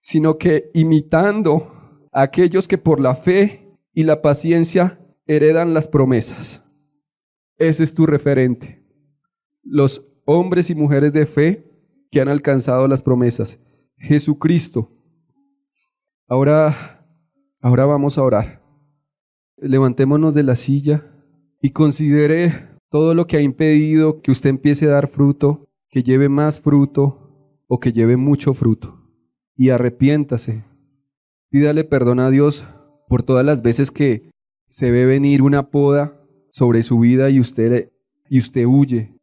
sino que imitando a aquellos que por la fe y la paciencia heredan las promesas. Ese es tu referente. Los hombres y mujeres de fe que han alcanzado las promesas. Jesucristo. Ahora vamos a orar. Levantémonos de la silla y considere todo lo que ha impedido que usted empiece a dar fruto, que lleve más fruto, o que lleve mucho fruto. Y arrepiéntase. Pídale perdón a Dios por todas las veces que se ve venir una poda sobre su vida y usted huye.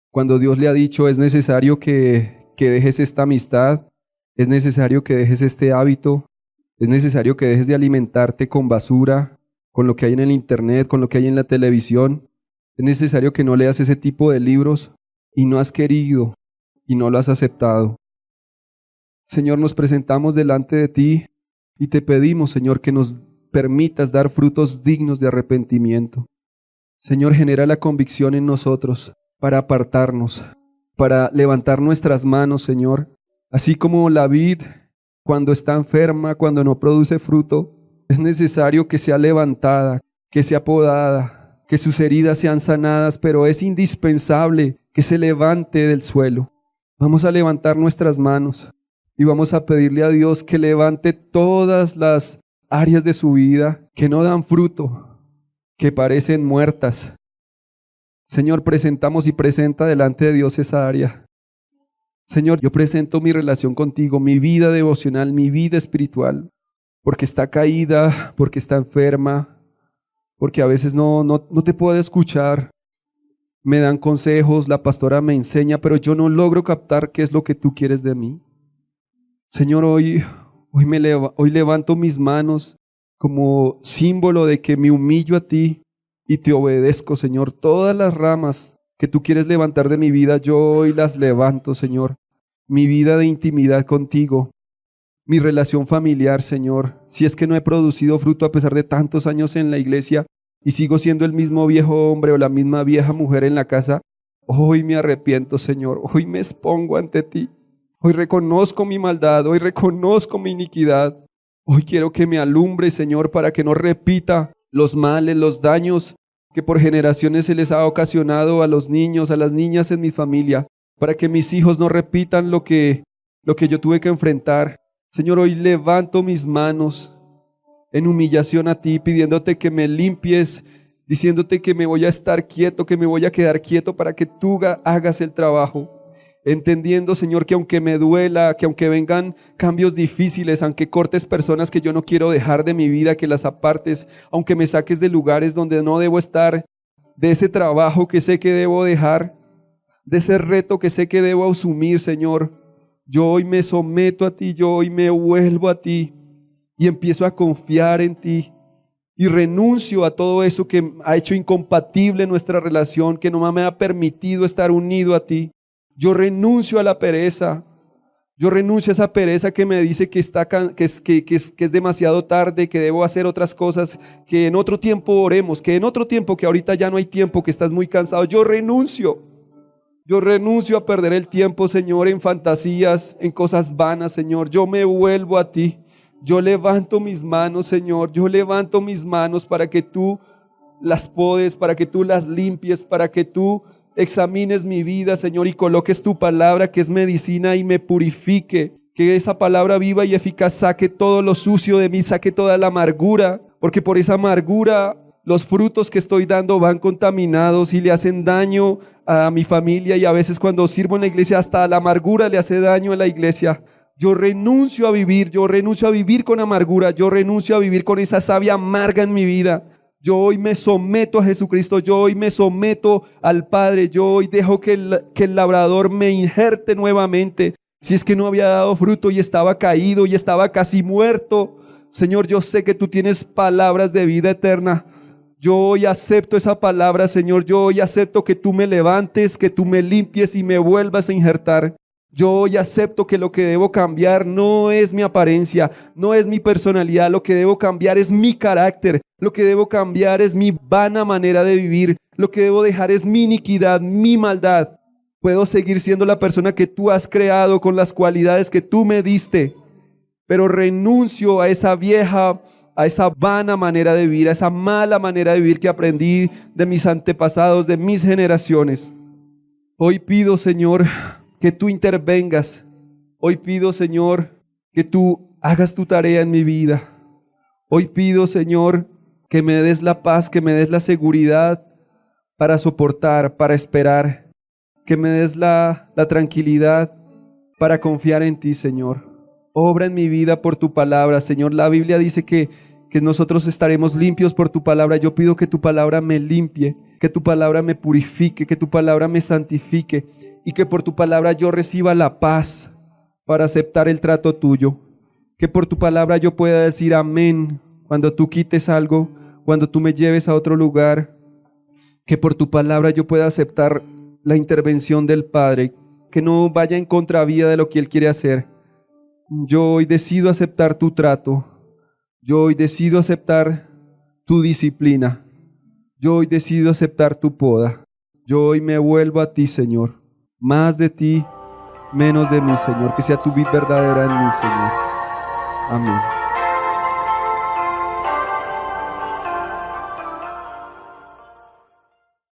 Cuando Dios le ha dicho es necesario que dejes esta amistad, es necesario que dejes este hábito, es necesario que dejes de alimentarte con basura, con lo que hay en el internet, con lo que hay en la televisión. Es necesario que no leas ese tipo de libros y no has querido y no lo has aceptado. Señor, nos presentamos delante de ti y te pedimos, Señor, que nos permitas dar frutos dignos de arrepentimiento. Señor, genera la convicción en nosotros para apartarnos, para levantar nuestras manos, Señor. Así como la vid, cuando está enferma, cuando no produce fruto, es necesario que sea levantada, que sea podada, que sus heridas sean sanadas, pero es indispensable que se levante del suelo. Vamos a levantar nuestras manos y vamos a pedirle a Dios que levante todas las áreas de su vida que no dan fruto, que parecen muertas. Señor, presentamos y presenta delante de Dios esa área. Señor, yo presento mi relación contigo, mi vida devocional, mi vida espiritual, porque está caída, porque está enferma, porque a veces no te puedo escuchar. Me dan consejos, la pastora me enseña, pero yo no logro captar qué es lo que tú quieres de mí. Señor, hoy levanto mis manos como símbolo de que me humillo a ti y te obedezco, Señor. Todas las ramas que tú quieres levantar de mi vida, yo hoy las levanto, Señor. Mi vida de intimidad contigo, mi relación familiar, Señor. Si es que no he producido fruto a pesar de tantos años en la iglesia y sigo siendo el mismo viejo hombre o la misma vieja mujer en la casa, hoy me arrepiento, Señor. Hoy me expongo ante ti. Hoy reconozco mi maldad, hoy reconozco mi iniquidad. Hoy quiero que me alumbre, Señor, para que no repita los males, los daños que por generaciones se les ha ocasionado a los niños, a las niñas en mi familia, para que mis hijos no repitan lo que yo tuve que enfrentar. Señor, hoy levanto mis manos en humillación a ti, pidiéndote que me limpies, diciéndote que me voy a estar quieto, que me voy a quedar quieto para que tú hagas el trabajo. Entendiendo, Señor, que aunque me duela, que aunque vengan cambios difíciles, aunque cortes personas que yo no quiero dejar de mi vida, que las apartes, aunque me saques de lugares donde no debo estar, de ese trabajo que sé que debo dejar, de ese reto que sé que debo asumir, Señor, yo hoy me someto a ti, yo hoy me vuelvo a ti y empiezo a confiar en ti y renuncio a todo eso que ha hecho incompatible nuestra relación, que no me ha permitido estar unido a ti. Yo renuncio a la pereza, yo renuncio a esa pereza que me dice que es demasiado tarde, que debo hacer otras cosas, que en otro tiempo oremos, que en otro tiempo, que ahorita ya no hay tiempo, que estás muy cansado. Yo renuncio a perder el tiempo, Señor, en fantasías, en cosas vanas, Señor. Yo me vuelvo a ti, yo levanto mis manos, Señor, yo levanto mis manos para que tú las podes, para que tú las limpies, para que tú examines mi vida, Señor, y coloques tu palabra que es medicina y me purifique, que esa palabra viva y eficaz saque todo lo sucio de mí, saque toda la amargura, porque por esa amargura los frutos que estoy dando van contaminados y le hacen daño a mi familia, y a veces cuando sirvo en la iglesia hasta la amargura le hace daño a la iglesia. Yo renuncio a vivir con amargura, yo renuncio a vivir con esa savia amarga en mi vida. Yo hoy me someto a Jesucristo, yo hoy me someto al Padre, yo hoy dejo que el labrador me injerte nuevamente. Si es que no había dado fruto y estaba caído y estaba casi muerto, Señor, yo sé que tú tienes palabras de vida eterna. Yo hoy acepto esa palabra, Señor, yo hoy acepto que tú me levantes, que tú me limpies y me vuelvas a injertar. Yo hoy acepto que lo que debo cambiar no es mi apariencia, no es mi personalidad, lo que debo cambiar es mi carácter, lo que debo cambiar es mi vana manera de vivir, lo que debo dejar es mi iniquidad, mi maldad. Puedo seguir siendo la persona que tú has creado con las cualidades que tú me diste, pero renuncio a esa vieja, a esa vana manera de vivir, a esa mala manera de vivir que aprendí de mis antepasados, de mis generaciones. Hoy pido, Señor, que tú intervengas. Hoy pido, Señor, que tú hagas tu tarea en mi vida. Hoy pido, Señor, que me des la paz, que me des la seguridad para soportar, para esperar, que me des la tranquilidad para confiar en ti, Señor. Obra en mi vida por tu palabra, Señor. La Biblia dice que nosotros estaremos limpios por tu palabra. Yo pido que tu palabra me limpie, que tu palabra me purifique, que tu palabra me santifique y que por tu palabra yo reciba la paz para aceptar el trato tuyo. Que por tu palabra yo pueda decir amén cuando tú quites algo, cuando tú me lleves a otro lugar. Que por tu palabra yo pueda aceptar la intervención del Padre, que no vaya en contravía de lo que Él quiere hacer. Yo hoy decido aceptar tu trato. Yo hoy decido aceptar tu disciplina. Yo hoy decido aceptar tu poda. Yo hoy me vuelvo a ti, Señor. Más de ti, menos de mí, Señor. Que sea tu vida verdadera en mí, Señor. Amén.